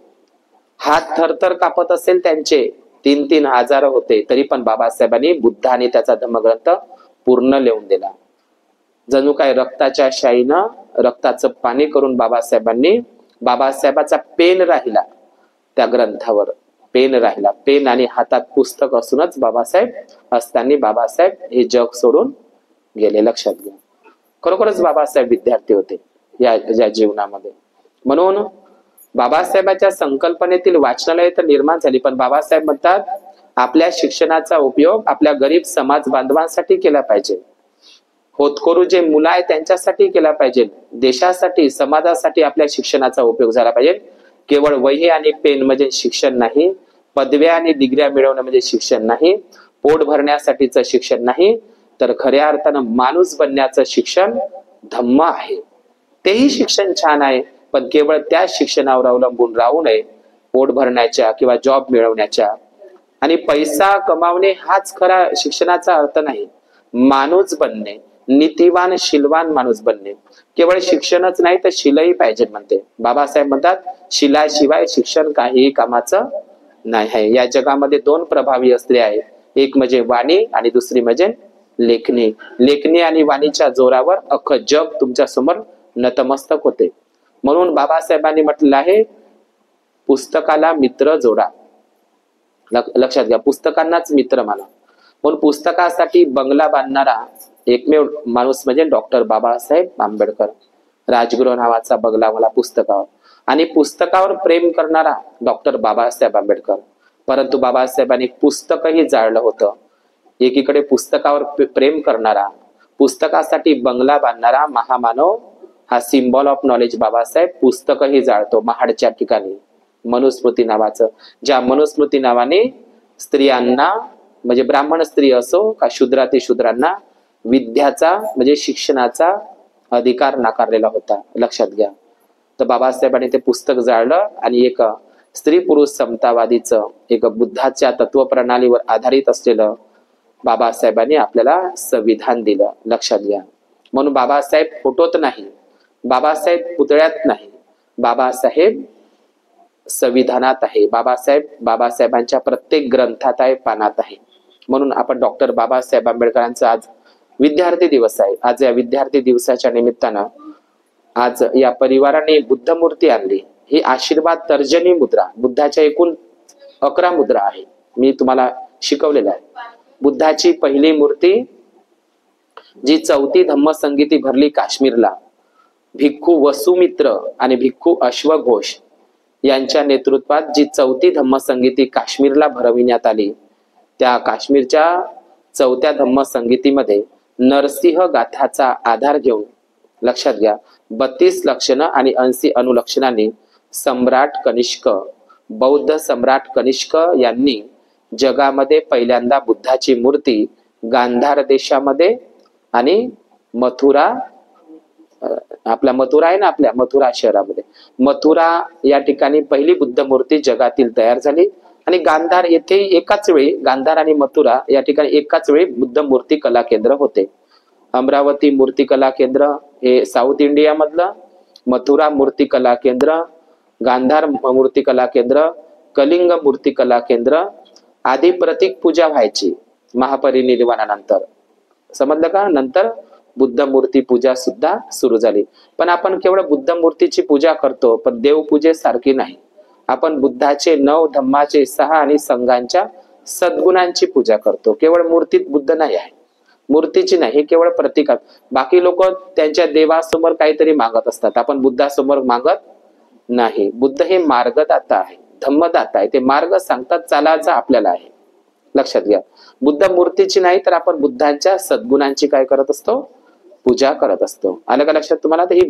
हात थरथर कापत असेल त्यांचे, 3-3 हजार होते, तरी पण बाबासाहेबांनी बुद्ध आणि त्याचा धम्मग्रंथ पूर्ण लिहून दिला. जणू काय रक्ताच्या शाईनं रक्ताचं पाणी करून बाबासाहेबाचा पेन राहिला, त्या ग्रंथावर पेन राहिला, पेन आणि हातात पुस्तक असूनच बाबासाहेब हे जग सोडून गेले, लक्षात घ्या. खरोखरच बाबासाहेब विद्यार्थी होते या जीवनामध्ये. म्हणून बाबासाहेबांच्या संकल्पनेतील वाचनालय तर निर्माण झाली, पण बाबासाहेब म्हणतात आपल्या शिक्षणाचा उपयोग आपल्या गरीब समाज बांधवांसाठी केला पाहिजे, होतकरू जे मुलं आहेत त्यांच्यासाठी केला पाहिजे, देशासाठी, समाजासाठी आपल्या शिक्षणाचा उपयोग झाला पाहिजे. केवळ वही आणि पेन म्हणजे शिक्षण नाही, पदव्या आणि डिग्र्या मिळवणं म्हणजे शिक्षण नाही, पोट भरण्यासाठीचं शिक्षण नाही, तर खऱ्या अर्थानं माणूस बनण्याचं शिक्षण धम्म आहे. तेही शिक्षण छान आहे, पण केवळ त्या शिक्षणावर अवलंबून राहू नये. पोट भरण्याच्या किंवा जॉब मिळवण्याच्या आणि पैसा कमावणे हाच खरा शिक्षणाचा अर्थ नाही. माणूस बनणे, नीतिवान शीलवान माणूस बनणे. केवळ शिक्षणच नाही तर शिलही पाहिजे म्हणते बाबासाहेब. म्हणतात शिलाशिवाय शिक्षण काहीही कामाचं नाही आहे. या जगामध्ये 2 प्रभावी अस्त्रे आहेत, एक म्हणजे वाणी आणि दुसरी म्हणजे लेखणी. लेखणी आणि वाणीच्या जोरावर अख्खं जग तुमच्या समोर नतमस्तक होते. म्हणून बाबासाहेबांनी म्हटलेलं आहे पुस्तकाला मित्र जोडा. लक्षात घ्या, पुस्तकांनाच मित्र माना. म्हणून पुस्तकासाठी बंगला बांधणारा एकमेव माणूस म्हणजे डॉक्टर बाबासाहेब आंबेडकर. राजगृह नावाचा बंगला मला पुस्तकावर, आणि पुस्तकावर प्रेम करणारा डॉक्टर बाबासाहेब आंबेडकर. परंतु बाबासाहेबांनी पुस्तकही जाळलं होतं. एकीकडे पुस्तकावर प्रेम करणारा, पुस्तकासाठी बंगला बांधणारा महामानव हा सिम्बॉल ऑफ नॉलेज बाबासाहेब पुस्तकही जाळतो महाडच्या ठिकाणी मनुस्मृती नावाचं, ज्या मनुस्मृती नावाने स्त्रियांना म्हणजे ब्राह्मण स्त्री असो का शूद्राती शूद्रांना विद्याचा म्हणजे शिक्षणाचा अधिकार नाकारलेला होता, लक्षात घ्या. तर बाबासाहेबांनी ते पुस्तक जाळलं आणि एक स्त्री पुरुष समतावादीचं एक बुद्धाच्या तत्वप्रणालीवर आधारित असलेलं बाबासाहेबांनी आपल्याला संविधान दिलं, लक्षात घ्या. म्हणून बाबासाहेब फोटोत नाही, बाबासाहेब पुतळ्यात नाही, बाबासाहेब संविधानात आहे. बाबासाहेबांच्या प्रत्येक ग्रंथात आहे, पानात आहे. म्हणून आपण डॉक्टर बाबासाहेब आंबेडकरांचा आज विद्यार्थी दिवस आहे. आज या विद्यार्थी दिवसाच्या निमित्तानं आज या परिवाराने बुद्ध मूर्ती आणली. ही आशीर्वाद तर्जनी मुद्रा, बुद्धाच्या एकूण 11 मुद्रा आहे, मी तुम्हाला शिकवलेलं आहे. बुद्धाची पहिली मूर्ती जी 4थी धम्मसंगीती भरली काश्मीरला, भिक्खू वसुमित्र आणि भिक्खू अश्वघोष यांच्या नेतृत्वात जी 4थी धम्मसंगीती काश्मीरला भरविण्यात आली, त्या काश्मीरच्या 4थ्या धम्मसंगीतीमध्ये नरसिंह गाथाचा आधार घेऊन, लक्षात घ्या, 32 लक्षणं आणि 80 अनुलक्षणांनी सम्राट कनिष्क, बौद्ध सम्राट कनिष्क यांनी जगामध्ये पहिल्यांदा बुद्धाची मूर्ती गांधार देशामध्ये आणि मथुरा, आपला मथुरा आहे ना, आपल्या मथुरा शहरामध्ये, मथुरा या ठिकाणी पहिली बुद्ध मूर्ती जगातील तयार झाली. आणि गांधार येथे एकाच वेळी, गांधार आणि मथुरा या ठिकाणी एकाच वेळी बुद्ध मूर्ती कला केंद्र होते. अमरावती मूर्ती कला केंद्र हे साऊथ इंडिया मधलं, मथुरा मूर्ती कला केंद्र, गांधार मूर्ती कला केंद्र, कलिंग मूर्ती कला केंद्र आधी प्रतीक पूजा व्हायची महापरिनिर्वाणानंतर, समजलं का. नंतर बुद्ध मूर्ती पूजा सुद्धा सुरू झाली. पण आपण केवळ बुद्ध मूर्तीची पूजा करतो, पण देवपूजेसारखी नाही. आपण बुद्धाचे 9 धम्माचे 6 आणि संघांच्या सद्गुणांची पूजा करतो. केवळ मूर्तीत बुद्ध नाही आहे, मूर्तीची नाही, हे केवळ प्रतीकात. बाकी लोक त्यांच्या देवासमोर काहीतरी मागत असतात, आपण बुद्धासमोर मागत नाही. बुद्ध हे मार्गदाता आहे, धम्मदाता आहे, ते मार्ग सांगतात, चालायचा आपल्याला आहे, लक्षात घ्या. बुद्ध मूर्तीची नाही तर आपण बुद्धांच्या सद्गुणांची काय करत असतो, पूजा करत असतो. आलं का लक्षात तुम्हाला. तर ही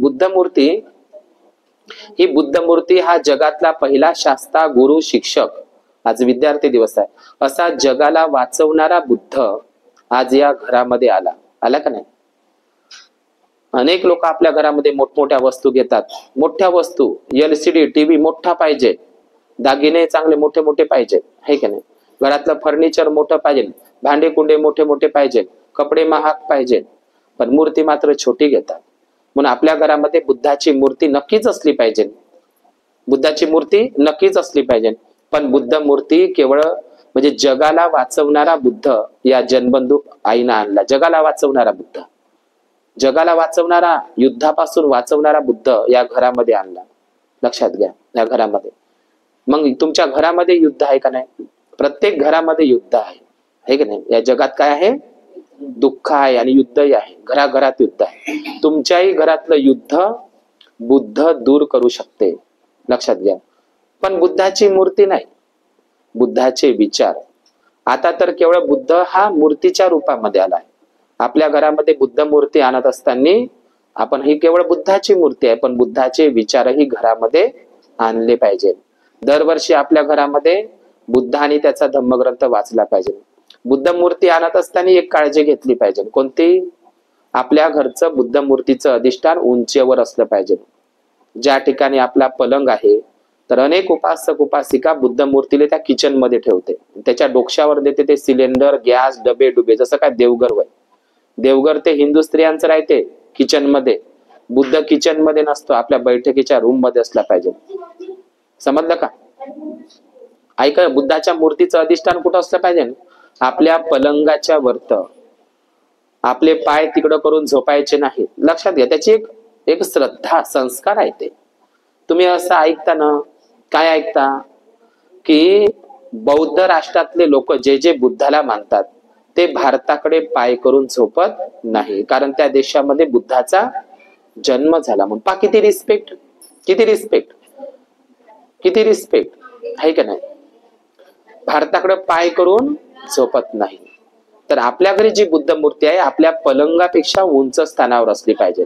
बुद्ध मूर्ती हा जगातला पहिला शास्ता गुरु शिक्षक, आज विद्यार्थी दिवस आहे, असा जगाला वाचवणारा बुद्ध आज या घरामध्ये आला का नाही. अनेक लोक आपल्या घरामध्ये मोठमोठ्या वस्तू घेतात, मोठ्या वस्तू, LCD टीव्ही मोठा पाहिजे, दागिने चांगले मोठे मोठे पाहिजे, है की नाही. घरातलं फर्निचर मोठं पाहिजे, भांडे कुंडे मोठे मोठे पाहिजे, कपडे महाग पाहिजे, पण मूर्ती मात्र छोटी घेतात. म्हणून आपल्या घरामध्ये बुद्धाची मूर्ती नक्कीच असली पाहिजे, बुद्धाची मूर्ती नक्कीच असली पाहिजे. पण बुद्ध मूर्ती केवळ म्हणजे जगाला वाचवणारा बुद्ध या जनबंधू आईनं आणला. जगाला वाचवणारा बुद्ध, जगाला वाचवणारा, युद्धापासून वाचवणारा बुद्ध या घरामध्ये आणला, लक्षात घ्या. या घरामध्ये मग तुमच्या घरामध्ये युद्ध आहे का नाही. प्रत्येक घरामध्ये युद्ध आहे की नाही. या जगात काय आहे, दुःख आहे आणि युद्धही आहे, घराघरात युद्ध आहे. तुमच्याही घरातलं युद्ध बुद्ध दूर करू शकते, लक्षात घ्या. पण बुद्धाची मूर्ती नाही, बुद्धाचे विचार. आता तर केवळ बुद्ध हा मूर्तीच्या रूपामध्ये आलाय. आपल्या घरामध्ये बुद्ध मूर्ती आणत असताना आपण ही केवळ बुद्धाची मूर्ती आहे, पण बुद्धाचे विचारही घरामध्ये आणले पाहिजे. दरवर्षी आपल्या घरामध्ये बुद्ध आणि त्याचा धम्मग्रंथ वाचला पाहिजे. बुद्ध मूर्ती आणत असताना एक काळजी घेतली पाहिजे, कोणती. आपल्या घरचं बुद्ध मूर्तीचं अधिष्ठान उंचीवर असलं पाहिजे. ज्या ठिकाणी आपला पलंग आहे तर अनेक उपासक उपासिका बुद्ध मूर्तीला त्या किचन मध्ये ठेवते, त्याच्या डोक्यावर देते ते सिलेंडर, गॅस, डबे डुबे, जसं काय देवघर वय. देवघर ते हिंदू स्त्रियांचं राहते किचन मध्ये, बुद्ध किचन मध्ये नसतो, आपल्या बैठकीच्या रूम मध्ये असला पाहिजे, समजलं का. ऐका, बुद्धाच्या मूर्तीचं अधिष्ठान कुठं असलं पाहिजे, आपल्या पलंगाच्या वरत. आपले पाय तिकडं करून झोपायचे नाही, लक्षात घ्या. त्याची एक श्रद्धा, संस्कार आहे ते. तुम्ही असं ऐकता ना, काय ऐकता की बौद्ध राष्ट्रातले लोक जे जे बुद्धाला मानतात ते भारताकडे पाय करून झोपत नाही, कारण त्या देशामध्ये बुद्धाचा जन्म झाला म्हणून. पा किती रिस्पेक्ट, किती रिस्पेक्ट, किती रिस्पेक्ट आहे का नाही. भारताकडे पाय करून झोपत नाही. तर आपल्या घरी जी बुद्ध मूर्ती आहे आपल्या पलंगापेक्षा उंच स्थानावर असली पाहिजे,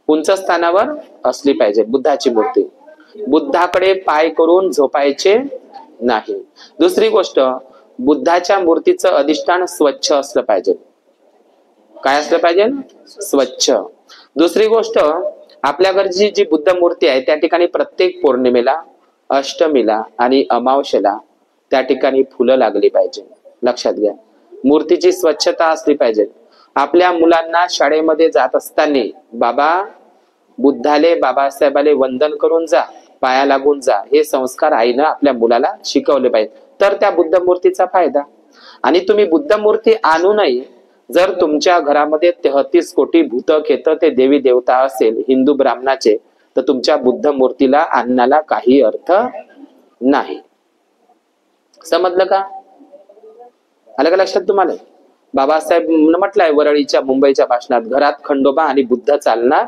उंच स्थानावर असली पाहिजे बुद्धाची मूर्ती. बुद्धाकडे पाय करून झोपायचे नाही. दुसरी गोष्ट, बुद्धाच्या मूर्तीचं अधिष्ठान स्वच्छ असलं पाहिजे. काय असलं पाहिजे? स्वच्छ. दुसरी गोष्ट, आपल्या घरची जी बुद्ध मूर्ती आहे त्या ठिकाणी प्रत्येक पौर्णिमेला, अष्टमीला आणि अमावस्येला त्या ठिकाणी फुलं लागली पाहिजे. लक्षात घ्या, मूर्तीची स्वच्छता असली पाहिजे. आपल्या मुलांना शाळेमध्ये जात असताना बाबा बुद्धाले, बाबासाहेबाले वंदन करून जा, पाया लागून जा, हे संस्कार आईनं आपल्या मुलाला शिकवले पाहिजे. तर त्या बुद्ध मूर्तीचा फायदा. आणि तुम्ही बुद्ध मूर्ती आणू नये जर तुमच्या घरामध्ये 33 कोटी भूत खेत ते देवी देवता असेल हिंदू ब्राह्मणाचे, तर तुमच्या बुद्ध मूर्तीला आणण्याला काही अर्थ नाही. समजलं का? आलं का लक्षात तुम्हाला? बाबासाहेब म्हटलंय वरळीच्या मुंबईच्या भाषणात, घरात खंडोबा आणि बुद्ध चालणार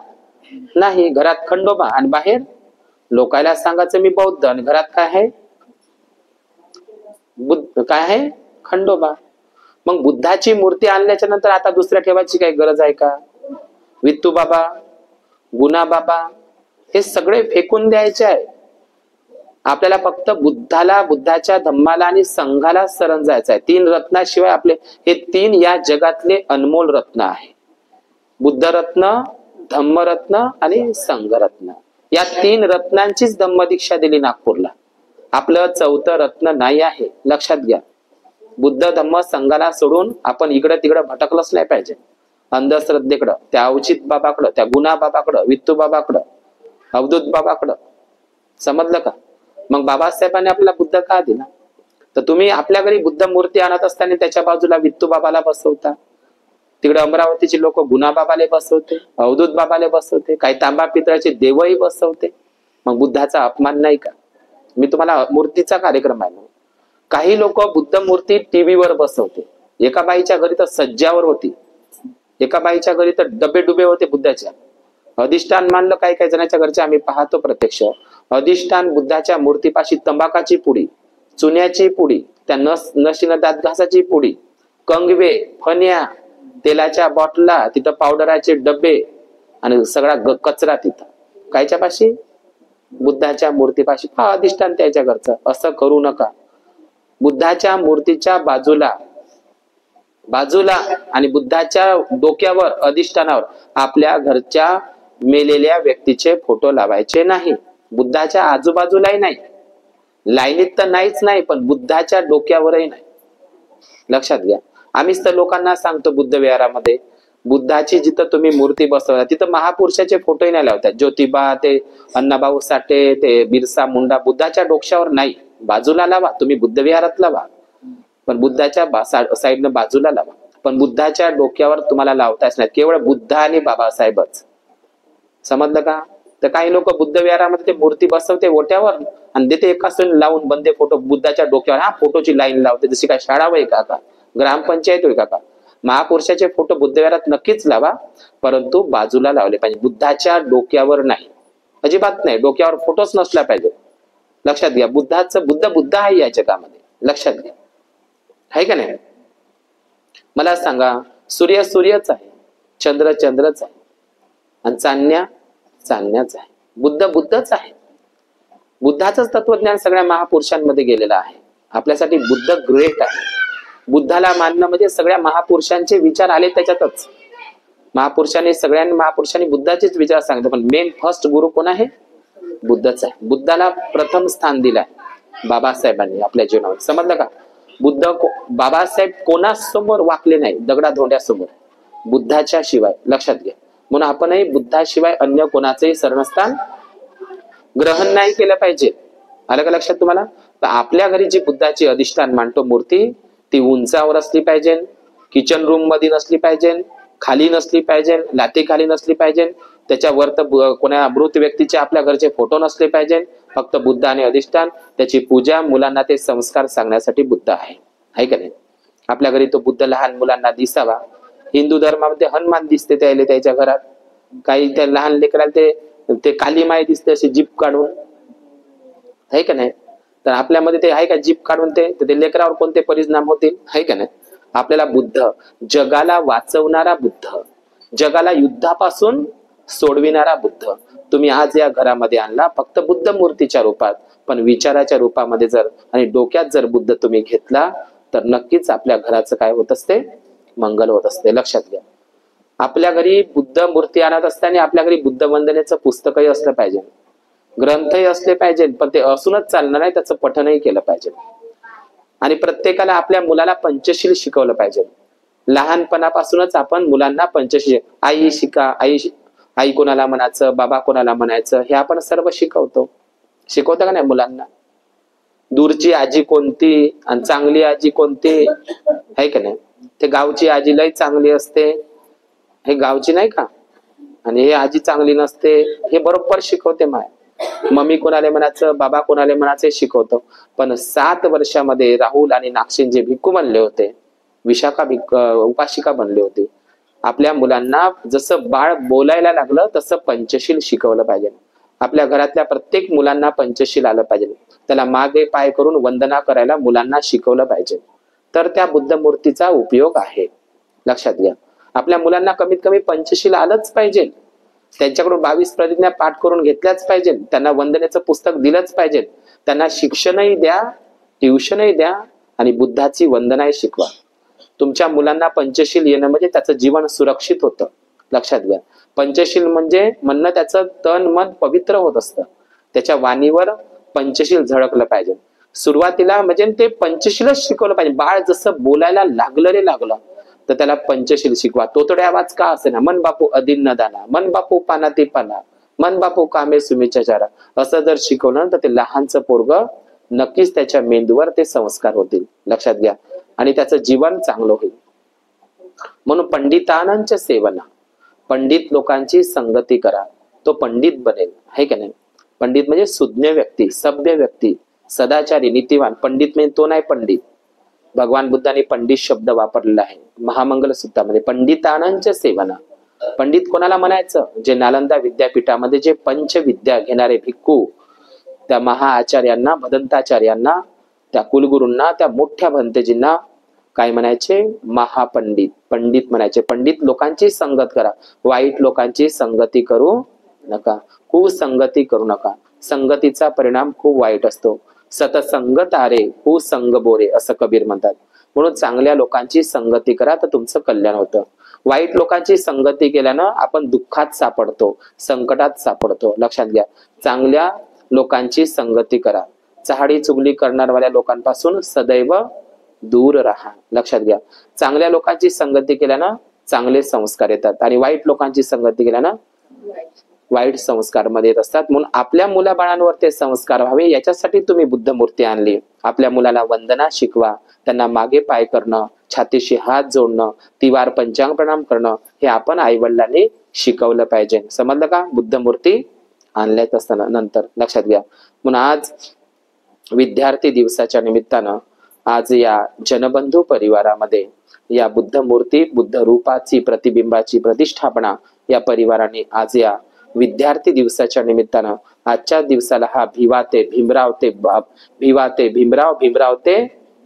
नाही. घरात खंडोबा आणि बाहेर लोकायला सांगायचं मी बौद्ध, आणि घरात काय आहे? बुद्ध. काय आहे? खंडोबा. मग बुद्धाची मूर्ती आणल्याच्या नंतर आता दुसऱ्या ठेवायची काही गरज आहे का? वित्तू बाबा, गुना बाबा, हे सगळे फेकून द्यायचे आहे. आपल्याला फक्त बुद्धाला, बुद्धाच्या धम्माला आणि संघाला शरण जायचं आहे. 3 रत्नाशिवाय आपले हे 3 या जगातले अनमोल रत्न आहे. बुद्ध रत्न, धम्मरत्न आणि संघरत्न. या 3 रत्नांचीच धम्मदीक्षा दिली नागपूरला. आपलं 4थं रत्न नाही आहे. लक्षात घ्या. बुद्ध धम्म संघाला सोडून आपण इकडं तिकडं भटकलंच नाही पाहिजे. अंधश्रद्धेकडं, त्या अवचित बाबाकडं, त्या गुना बाबाकडं, वित्तू बाबाकडं, अवधूत बाबाकडं. समजलं का? मग बाबासाहेबांनी आपल्याला बुद्ध का दिला? तर तुम्ही आपल्या घरी बुद्ध मूर्ती आणत असताना त्याच्या बाजूला वित्तू बाबाला बसवता, तिकडे अमरावतीची लोक गुना बाबाले बसवते, अवधूत बाबाले बसवते, काही तांबा पितळाचे देवही बसवते. मग बुद्धाचा अपमान नाही का? मी तुम्हाला मूर्तीचा कार्यक्रम आहे. काही लोक बुद्ध मूर्ती टीव्हीवर बसवते. एका बाईच्या घरी तर सज्जावर होती, एका बाईच्या घरी तर डबे डुबे होते बुद्धाच्या. अधिष्ठान मानलं काही काही जणांच्या घरचे, आम्ही पाहतो प्रत्यक्ष. अधिष्ठान बुद्धाच्या मूर्तीपाशी तंबाखाची पुडी, चुन्याची पुडी, त्या नशीन दात घासाची पुडी, कंगवे, फण्या, तेलाच्या बॉटला, तिथं पावडराचे डबे आणि सगळा कचरा तिथं. कायच्या पाशी? बुद्धाच्या मूर्तीपाशी. हा अधिष्ठान त्याच्या घरचं. असं करू नका. बुद्धाच्या मूर्तीच्या बाजूला आणि बुद्धाच्या डोक्यावर, अधिष्ठानावर आपल्या घरच्या मेलेल्या व्यक्तीचे फोटो लावायचे नाही. बुद्धाच्या आजूबाजूलाही नाही, लाईनीत तर नाहीच नाही, पण बुद्धाच्या डोक्यावरही नाही. लक्षात घ्या. आम्हीच तर लोकांना सांगतो बुद्ध विहारामध्ये बुद्धाची जिथं तुम्ही मूर्ती बसवता तिथं महापुरुषाचे फोटोही नाही लावतात. ज्योतिबा, ते अण्णाभाऊ साठे, ते बिरसा मुंडा बुद्धाच्या डोक्यावर नाही, बाजूला लावा. तुम्ही बुद्ध विहारात लावा, पण बुद्धाच्या साईडनं बाजूला लावा. पण बुद्धाच्या डोक्यावर तुम्हाला लावताच नाही, केवळ बुद्ध आणि बाबासाहेबच. समजलं का? तर काही लोक बुद्ध विहारामध्ये ते मूर्ती बसवते ओट्यावर आणि देते एकासून लावून बंदे फोटो बुद्धाच्या डोक्यावर. हा, फोटोची लाईन लावते. जशी काय शाळा वय का? ग्रामपंचायत होय का? महापुरुषाचे फोटो बुद्ध विहारात नक्कीच लावा, परंतु बाजूला लावले पाहिजे, बुद्धाच्या डोक्यावर नाही. अजिबात नाही, डोक्यावर फोटोच नसला पाहिजे. लक्षात घ्या. बुद्ध आहे या जगामध्ये. लक्षात घ्या. आहे का नाही? मला सांगा, सूर्य सूर्यच आहे, चंद्र चंद्रच आहे, आणि चांदण्याच आहे. बुद्धच आहे. बुद्धाचंच तत्वज्ञान सगळ्या महापुरुषांमध्ये गेलेलं आहे. आपल्यासाठी बुद्ध ग्रेट आहे. बुद्धाला मानणं म्हणजे सगळ्या महापुरुषांचे विचार आले त्याच्यातच. महापुरुषांनी बुद्धाचेच विचार सांगितले, पण मेन फर्स्ट गुरु कोण आहे? बुद्धच आहे. बुद्धाला प्रथम स्थान दिलंय बाबासाहेबांनी आपल्या जीवनावर. समजलं का? बाबासाहेब कोणासमोर वाकले नाही, दगडा धोंड्यासमोर, बुद्धाच्या शिवाय. लक्षात घ्या. म्हणून आपणही बुद्धाशिवाय अन्य कोणाचंही शरणस्थान ग्रहण नाही केलं पाहिजे. आलं का लक्षात तुम्हाला? तर आपल्या घरी जी बुद्धाची अधिष्ठान मांडतो मूर्ती, ती उंचावर असली पाहिजे, किचन रूम मध्ये नसली पाहिजे, खाली नसली पाहिजे, लाती खाली नसली पाहिजे, त्याच्यावर तर कोणा मृत व्यक्तीचे आपल्या घरचे फोटो नसले पाहिजे. फक्त बुद्ध आणि अधिष्ठान, त्याची पूजा, मुलांना ते संस्कार सांगण्यासाठी बुद्ध आहे का नाही? आपल्या घरी तो बुद्ध लहान मुलांना दिसावा. हिंदू धर्मामध्ये हनुमान दिसते त्याच्या घरात, काही त्या लहान लेकराला ते काली माय दिसते अशी जीप काढून, आहे का नाही? तर आपल्यामध्ये ते आहे का जीभ काढून ते लेकरावर कोणते परिणाम होतील, आहे का नाही? आपल्याला बुद्ध, जगाला वाचवणारा बुद्ध, जगाला युद्धापासून सोडविणारा बुद्ध तुम्ही आज या घरामध्ये आणला, फक्त बुद्ध मूर्तीच्या रूपात, पण विचाराच्या रूपामध्ये जर आणि डोक्यात जर बुद्ध तुम्ही घेतला तर नक्कीच आपल्या घराचं काय होत असते, मंगल होत असते. लक्षात घ्या. आपल्या घरी बुद्ध मूर्ती आणत असताना आपल्या घरी बुद्ध वंदनेचं पुस्तकही असलं पाहिजे, ग्रंथही असले पाहिजे, पण ते असूनच चालणार नाही, त्याचं पठनही केलं पाहिजे. आणि प्रत्येकाला आपल्या मुलाला पंचशील शिकवलं पाहिजे. लहानपणापासूनच आपण मुलांना पंचशील, आई शिका, आई कोणाला म्हणायचं, बाबा कोणाला म्हणायचं, हे आपण सर्व शिकवतो का नाही मुलांना? दूरची आजी कोणती आणि चांगली आजी कोणती, आहे का नाही? ते गावची आजी लय चांगली असते, हे गावची नाही का, आणि हे आजी चांगली नसते, हे बरोबर शिकवते माय. मम्मी कोणाला म्हणायचं, बाबा कोणाला म्हणायचं शिकवतो. पण 7 वर्षामध्ये राहुल आणि नागसेन जे भिक्खू बनले होते, विशाखा उपासिका बनले होते. आपल्या मुलांना जसं बाळ बोलायला लागलं तसं पंचशील शिकवलं पाहिजे. आपल्या घरातल्या प्रत्येक मुलांना पंचशील आलं पाहिजे. त्याला मागे पाय करून वंदना करायला मुलांना शिकवलं पाहिजे, तर त्या बुद्ध मूर्तीचा उपयोग आहे. लक्षात घ्या. आपल्या मुलांना कमीत कमी पंचशील आलंच पाहिजे, त्यांच्याकडून 22 प्रतिज्ञा पाठ करून घेतल्याच पाहिजे, त्यांना वंदनेचं पुस्तक दिलंच पाहिजे, त्यांना शिक्षणही द्या, ट्युशनही द्या आणि बुद्धाची वंदनाही शिकवा. तुमच्या मुलांना पंचशील येणं म्हणजे त्याचं जीवन सुरक्षित होतं. लक्षात घ्या. पंचशील म्हणजे म्हणणं त्याचं तन मन पवित्र होत असतं, त्याच्या वाणीवर पंचशील झळकलं पाहिजे. सुरुवातीला म्हणजे ते पंचशीलच शिकवलं पाहिजे. बाळ जसं बोलायला लागलं तर त्याला पंचशील शिकवा. तोतडे आवाज का असे ना, मन बापू अदिन्न दाना, मन बापू पानाती पाना, मन बापू कामे सुमीच्या चारा, असं जर शिकवलं तर ते लहानचं पोरग नक्कीच त्याच्या मेंदूवर ते संस्कार होतील. लक्षात घ्या. आणि त्याचं जीवन चांगलं होईल. म्हणून पंडितांच्या सेवना, पंडित लोकांची संगती करा, तो पंडित बनेल, आहे का नाही? पंडित म्हणजे सुज्ञ व्यक्ती, सभ्य व्यक्ती, सदाचारी, नीतिवान. पंडित म्हणजे तो नाही पंडित. भगवान बुद्धांनी पंडित शब्द वापरलेला आहे महामंगल सूत्रामध्ये. पंडितांच्या सेवना, पंडित कोणाला म्हणायचं? जे नालंदा विद्यापीठामध्ये जे पंचविद्या घेणारे भिक्खू, त्या महाआचार्यांना, भदंताचार्यांना, त्या कुलगुरूंना, त्या मोठ्या भंतेजींना काय म्हणायचे? महापंडित, पंडित म्हणायचे. पंडित लोकांची संगत करा, वाईट लोकांची संगती करू नका, कुसंगती करू नका. संगतीचा परिणाम खूप वाईट असतो. सतसंगत आरे कुसंग बोरे, असं कबीर म्हणतात. म्हणून चांगल्या लोकांची संगती करा तर तुमचं कल्याण होतं. वाईट लोकांची संगती केल्यानं आपण दुःखात सापडतो, संकटात सापडतो. लक्षात घ्या. चांगल्या लोकांची संगती करा. चहाडी चुगली करणाऱ्या लोकांपासून सदैव दूर राहा. लक्षात घ्या. चांगल्या लोकांची संगती केल्यानं चांगले संस्कार येतात आणि वाईट लोकांची संगती केल्यानं वाईट संस्कार मध्ये येत असतात. म्हणून आपल्या मुलाबाळांवर ते संस्कार व्हावे याच्यासाठी तुम्ही बुद्ध मूर्ती आणली. आपल्या मुलाला वंदना शिकवा, त्यांना मागे पाय करणं, छातीशी हात जोडणं, तिवार पंचांग प्रणाम करणं, हे आपण आईवडिलांनी शिकवलं पाहिजे. समजलं का? बुद्ध मूर्ती आणल्याच असताना नंतर. लक्षात घ्या. म्हणून आज विद्यार्थी दिवसाच्या निमित्तानं आज या जनबंधू परिवारामध्ये या बुद्ध मूर्ती, बुद्ध रूपाची, प्रतिबिंबाची प्रतिष्ठापना या परिवाराने आज या विद्यार्थी दिवसाच्या निमित्तानं आजच्या दिवसाला हा भिवाते भीमराव ते भीमराव ते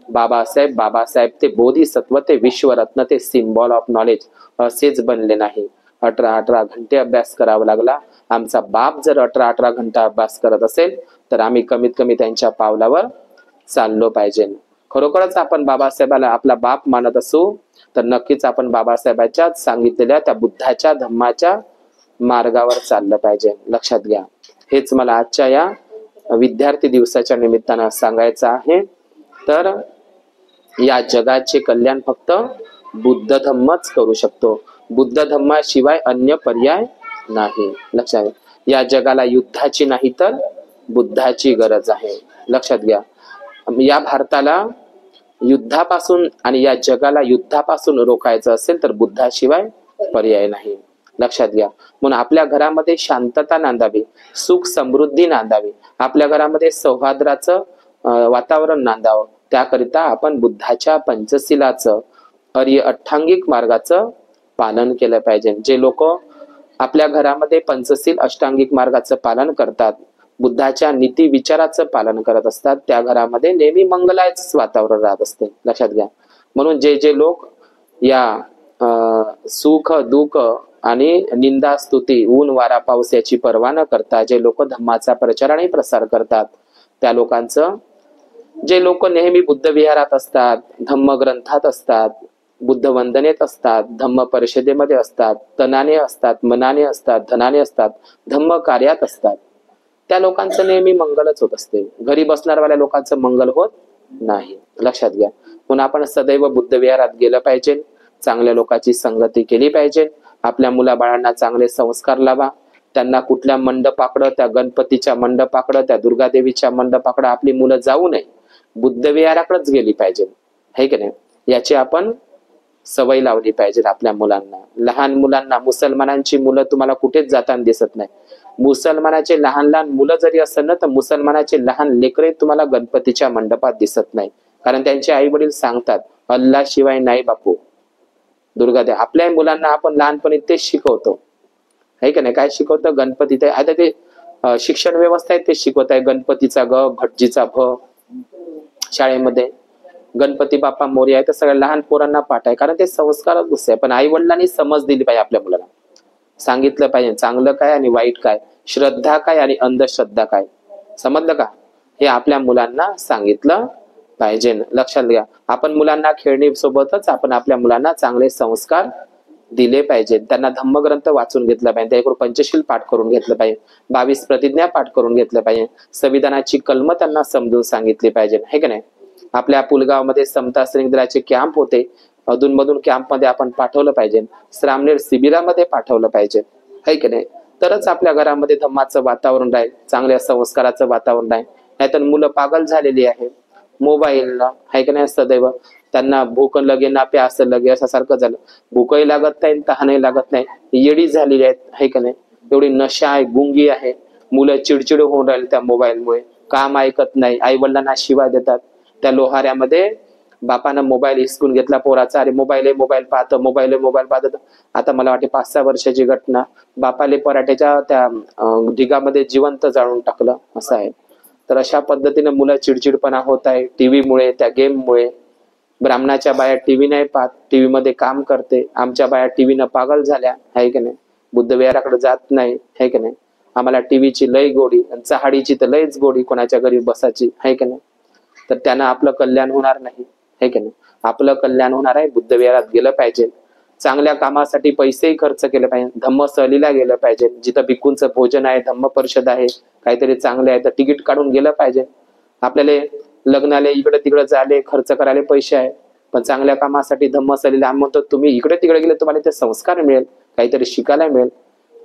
बाबासाहेब ते बोधिसत्व ते विश्वरत्न ते सिम्बॉल ऑफ नॉलेज असेच बनले नाही. 18 घंटे अभ्यास करावा लागला. आमचा बाप जर 18 घंटा अभ्यास करत असेल तर आम्ही कमीत कमी त्यांच्या पावलावर चाललो पाहिजे. खरोखरच आपण बाबासाहेबाला आपला बाप मानत असू तर नक्कीच आपण बाबासाहेबांच्या सांगितलेल्या त्या बुद्धाच्या धम्माच्या मार्गावर चाललं पाहिजे. लक्षात घ्या. हेच मला आजच्या या विद्यार्थी दिवसाच्या निमित्तानं सांगायचं आहे. तर या जगाचे कल्याण फक्त बुद्ध धम्मच करू शकतो. बुद्ध धम्माशिवाय अन्य पर्याय नाही. लक्षात घ्या. या जगाला युद्धाची नाही तर बुद्धाची गरज आहे. लक्षात घ्या. या भारताला युद्धापासून आणि या जगाला युद्धापासून रोखायचं असेल तर बुद्धाशिवाय पर्याय नाही. लक्षात घ्या. म्हणून आपल्या घरामध्ये शांतता नांदावी, सुख समृद्धी नांदावी, आपल्या घरामध्ये सौहार्दाचं वातावरण नांदावं. त्याकरिता आपण बुद्धाच्या पंचशिलाचं अष्टांगिक मार्गाचं पालन केलं पाहिजे. जे लोक आपल्या घरामध्ये पंचशील अष्टांगिक मार्गाचं पालन करतात, बुद्धाच्या नीती विचाराचं पालन करत असतात त्या घरामध्ये नेहमी मंगलाच वातावरण राहत असते, लक्षात घ्या. म्हणून जे जे लोक या सुख दुःख आणि निंदा स्तुती ऊन वारा पाऊस याची पर्वा न करता जे लोक धम्माचा प्रचार आणि प्रसार करतात त्या लोकांचं, जे लोक नेहमी बुद्ध विहारात असतात, धम्म ग्रंथात असतात, बुद्ध वंदनेत असतात, धम्म परिषदेमध्ये असतात, तनाने असतात, मनाने असतात, धनाने असतात, धम्म कार्यात असतात, त्या लोकांचं नेहमी मंगलच होत असते. घरी बसणाऱ्या लोकांचं मंगल होत नाही, लक्षात घ्या. म्हणून आपण सदैव बुद्ध विहारात गेलं पाहिजे, चांगल्या लोकांची संगती केली पाहिजे, आपल्या मुलाबाळांना चांगले संस्कार लावा, त्यांना कुठल्या मंडपाकडं, त्या गणपतीच्या मंडपाकडं, त्या दुर्गादेवीच्या मंडपाकडं आपली मुलं जाऊ नये, बुद्ध विहाराकडेच गेली पाहिजे, है की नाही. याची आपण सवय लावली पाहिजे आपल्या मुलांना. लहान मुलांना, मुसलमानांची मुलं तुम्हाला कुठेच जाताना दिसत नाही. मुसलमानाचे लहान लहान मुलं जरी असेल ना तर मुसलमानाचे लहान लेकरे तुम्हाला गणपतीच्या मंडपात दिसत नाही, कारण त्यांचे आई वडील सांगतात अल्ला शिवाय नाही बापू, दुर्गादेव. आपल्या मुलांना आपण लहानपणी तेच शिकवतो, है का नाही. काय शिकवतं? गणपती. ते आता ते शिक्षण व्यवस्था आहे ते शिकवत आहे, गणपतीचा ग, भटजीचा भ. शाळेमध्ये गणपती बाप्पा मोरया आहे तर सगळ्या लहान पोरांना पाठ आहे, कारण ते संस्कारच दुसरे आहे. पण आई वडिलांनी समज दिली पाहिजे आपल्या मुलाला, सांगितलं पाहिजे चांगलं काय आणि वाईट काय, श्रद्धा काय आणि अंधश्रद्धा काय, समजलं का? हे आपल्या मुलांना सांगितलं पाहिजे, लक्षात घ्या. आपण मुलांना खेळणी सोबतच आपण आपल्या मुलांना चांगले संस्कार दिले पाहिजे. त्यांना धम्मग्रंथ वाचून घेतला पाहिजे, त्याकडून पंचशील पाठ करून घेतलं पाहिजे, 22 प्रतिज्ञा पाठ करून घेतलं पाहिजे, संविधानाची कलम त्यांना समजून सांगितली पाहिजे, है की नाही. आपल्या पुलगावमध्ये समता सैनिक दलाचे कॅम्प होते, अधूनमधून कॅम्प मध्ये आपण पाठवलं पाहिजे, श्रामणेर शिबिरामध्ये पाठवलं पाहिजे, है की नाही. तरच आपल्या घरामध्ये धम्माचं वातावरण राहील, चांगल्या संस्काराचं वातावरण राहील. नाहीतर मुलं पागल झालेली आहे मोबाईलला, है की नाही. सदैव त्यांना भूक लगे ना प्यास लगे असं सारखं झालं, भूकही लागत नाही, तहानही लागत नाही, येडी झालेली आहेत, है की नाही. एवढी नशा आहे, गुंगी आहे, मुलं चिडचिड होऊन राहिले त्या मोबाईलमुळे, काम ऐकत नाही, आई वडिलांना शिवाय देतात. त्या लोहाऱ्यामध्ये बापानं मोबाईल हिसकून घेतला पोराचा, अरे मोबाईल पाहत. आता मला वाटते 5-6 वर्षाची घटना, बापाले पराठ्याच्या त्या ढिगामध्ये जिवंत जाळून टाकलं, असं आहे. तर अशा पद्धतीने मुलं चिडचिडपणा होत आहे टीव्हीमुळे, त्या गेममुळे. ब्राह्मणाच्या बाया टीव्ही नाही पाहत, टीव्ही मध्ये काम करते, आमच्या बाया टीव्हीनं पागल झाल्या, है की नाही. बुद्ध विहाराकडे जात नाही, है की नाही. आम्हाला टीव्हीची लय गोडी, चहाडीची तर लयच गोडी कोणाच्या घरी बसायची, है की नाही. तर त्यांना आपलं कल्याण होणार नाही, है की नाही. आपलं कल्याण होणार आहे, बुद्ध विहारात गेलं पाहिजे, चांगल्या कामासाठी पैसेही खर्च केले पाहिजे, धम्म सहलीला गेलं पाहिजे, जिथं भिक्खूंचं भोजन आहे, धम्म परिषद आहे, काहीतरी चांगले आहे तर तिकीट काढून गेलं पाहिजे. आपल्याला लग्नाले इकडे तिकडे जायले खर्च करायला पैसे आहे, पण चांगल्या कामासाठी धम्म सहलीला आम्ही म्हणतो तुम्ही इकडे तिकडे गेले तुम्हाला ते संस्कार मिळेल, काहीतरी शिकायला मिळेल.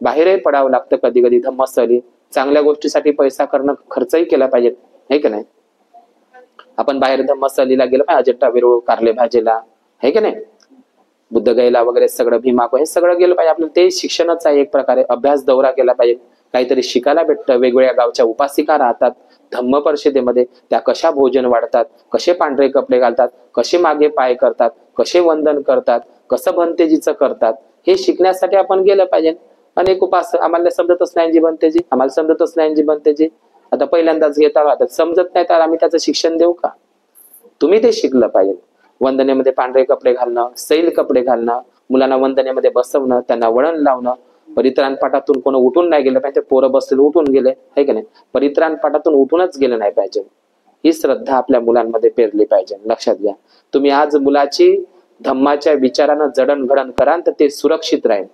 बाहेरही पडावं लागतं कधी कधी धम्म सहली, चांगल्या गोष्टीसाठी पैसा करणं, खर्चही केला पाहिजे, है की नाही. आपण बाहेर धम्म सहलीला गेलो पाहिजे, अजिंठा वेरूळ, कारले भाजेला, है की नाही, बुद्धगयेला वगैरे सगळं, भीमा हे सगळं गेलं पाहिजे. आपल्याला ते शिक्षणच आहे एक प्रकारे, अभ्यास दौरा केला पाहिजे, काहीतरी शिकायला भेटतं. वेगवेगळ्या गावच्या उपासिका राहतात धम्म परिषदेमध्ये, त्या कशा भोजन वाढतात, कसे पांढरे कपडे घालतात, कसे मागे पाय करतात, कसे वंदन करतात, कसं भंतेजीचं करतात, हे शिकण्यासाठी आपण गेलं पाहिजे. अनेक उपास आम्हाला समजतच नाही जी भंतेजी, आम्हाला समजतच नाही जी भंतेजी, आता पहिल्यांदाच घेता राहतात, समजत नाही तर आम्ही त्याचं शिक्षण देऊ का? तुम्ही ते शिकलं पाहिजे. वंदनेमध्ये पांढरे कपडे घालणं, सैल कपडे घालणं, मुलांना वंदनेमध्ये बसवणं, त्यांना वळण लावणं. परित्राण पाठातून कोण उठून नाही गेलं पाहिजे, पोरं बसलेले उठून गेले, है की नाही. परित्राण पाठातून उठूनच गेलं नाही पाहिजे. ही श्रद्धा आपल्या मुलांमध्ये पेरली पाहिजे, लक्षात घ्या. तुम्ही आज मुलाची धम्माच्या विचारानं जडणघडण कराल तर ते सुरक्षित राहील.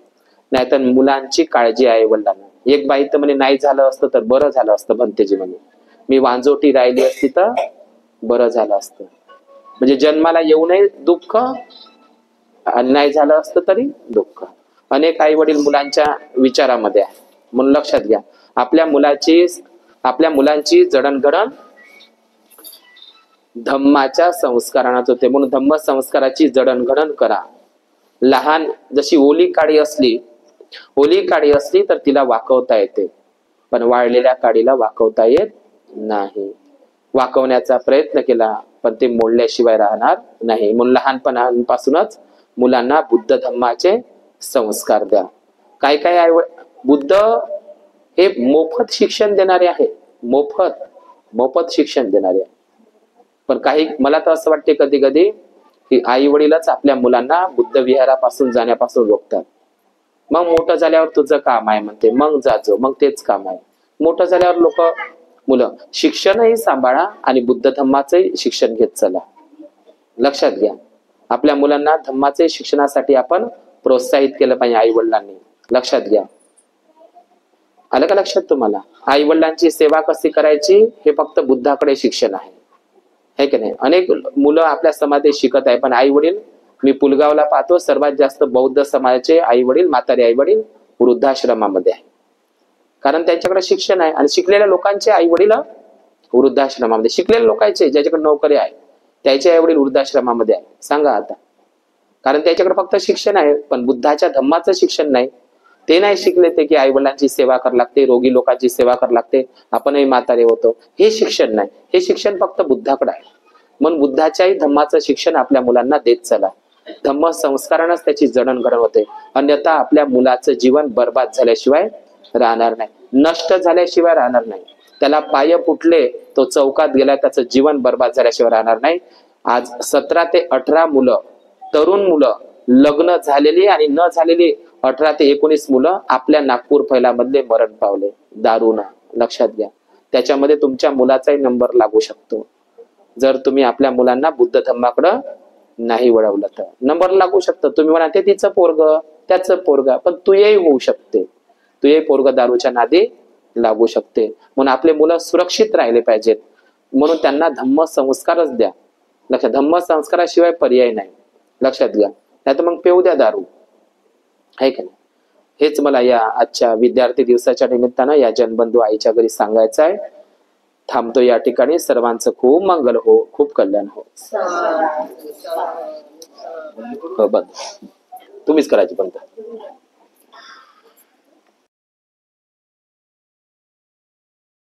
नाहीतर मुलांची काळजी आहे वडिलांना. एक बाई तर म्हणे नाही झालं असतं तर बरं झालं असतं, भंतेजी म्हणे मी वांजोटी राहिली असती तर बरं झालं असतं. म्हणजे जन्माला येऊ नये दुःख, आणि नाही झालं असतं तरी दुःख. अनेक आई वडील मुलांच्या विचारामध्ये आहे, म्हणून लक्षात घ्या. आपल्या मुलांची जडणघडण धम्माच्या संस्कारानच होते, म्हणून धम्म संस्काराची जडणघडण करा. लहान जशी ओली काडी असली तर तिला वाकवता येते, पण वाळलेल्या काडीला वाकवता येत नाही. वाकवण्याचा प्रयत्न केला पण ते मोडल्याशिवाय राहणार नाही. म्हणून लहानपणापासूनच मुलांना बुद्ध धम्माचे संस्कार द्या. काय बुद्ध हे मोफत शिक्षण देणारे आहे, मोफत मोफत शिक्षण देणारे आहे. पण काही मला तर असं वाटते कधी कधी की आई वडीलच आपल्या मुलांना बुद्ध विहारापासून जाण्यापासून रोखतात. मग मोठं झाल्यावर तुझं काम आहे म्हणते, मग जाजो, मग तेच काम आहे. मोठं झाल्यावर लोक मुलं शिक्षणही सांभाळा आणि बुद्ध धम्माचंही शिक्षण घेत चला. लक्षात घ्या, आपल्या मुलांना धम्माचे शिक्षणासाठी आपण प्रोत्साहित केलं पाहिजे आई वडिलांनी. लक्षात घ्या. आलं का लक्षात तुम्हाला? आई वडिलांची सेवा कशी करायची हे फक्त बुद्धाकडे शिक्षण आहे की नाही? अनेक मुलं आपल्या समाजात शिकत आहे, पण आई वडील, मी पुलगावला पाहतो सर्वात जास्त बौद्ध समाजाचे आई वडील, म्हातारे आई वडील वृद्धाश्रमामध्ये आहे. कारण त्यांच्याकडे शिक्षण आहे. आणि शिकलेल्या लोकांचे आई वडील वृद्धाश्रमामध्ये, शिकलेल्या लोकांचे ज्याच्याकडे नोकरी आहे त्याचे आई वडील वृद्धाश्रमामध्ये आहे. सांगा आता. कारण त्याच्याकडे फक्त शिक्षण आहे, पण बुद्धाच्या धम्माचं शिक्षण नाही. ते नाही शिकले ते की आई वडिलांची सेवा करावी लागते, रोगी लोकांची सेवा करावी लागते, आपणही म्हातारे होतो, हे शिक्षण नाही. हे शिक्षण फक्त बुद्धाकडे आहे. म्हणून बुद्धाच्याही धम्माचं शिक्षण आपल्या मुलांना देत चला. धम्म संस्कारानंच त्याची जडणघडण होते. अन्यथा आपल्या मुलाचं जीवन बर्बाद झाल्याशिवाय राहणार नाही, नष्ट झाल्याशिवाय राहणार नाही. त्याला पाय फुटले, तो चौकात गेला, त्याचं जीवन बर्बाद झाल्याशिवाय राहणार नाही. आज 17 ते 18 मुलं, तरुण मुलं, लग्न झालेली आणि न झालेली 18 ते 19 मुलं आपल्या नागपूर फैलामधले मरण पावले दारूनं. लक्षात घ्या. त्याच्यामध्ये तुमच्या मुलाचाही नंबर लागू शकतो. जर तुम्ही आपल्या मुलांना बुद्ध धम्माकडं नाही वळवलं तर नंबर लागू शकतो. तुम्ही म्हणा ते तिचं पोरग, त्याचं पोरग, पण तूही होऊ शकते. तूही पोरग दारूच्या नादी लागू शकते. म्हणून आपले मुलं सुरक्षित राहिले पाहिजेत. म्हणून त्यांना धम्म संस्कारच द्या. लक्षात, धम्म संस्काराशिवाय पर्याय नाही. लक्षात घ्या. नाही तर मग पेऊ द्या दारू, आहे का नाही? हेच मला या आजच्या विद्यार्थी दिवसाच्या निमित्तानं या जनबंधू आईच्या घरी सांगायचं आहे. थांबतो या ठिकाणी. सर्वांचं खूप मंगल हो, खूप कल्याण हो. बंद तुम्हीच करायची बंद.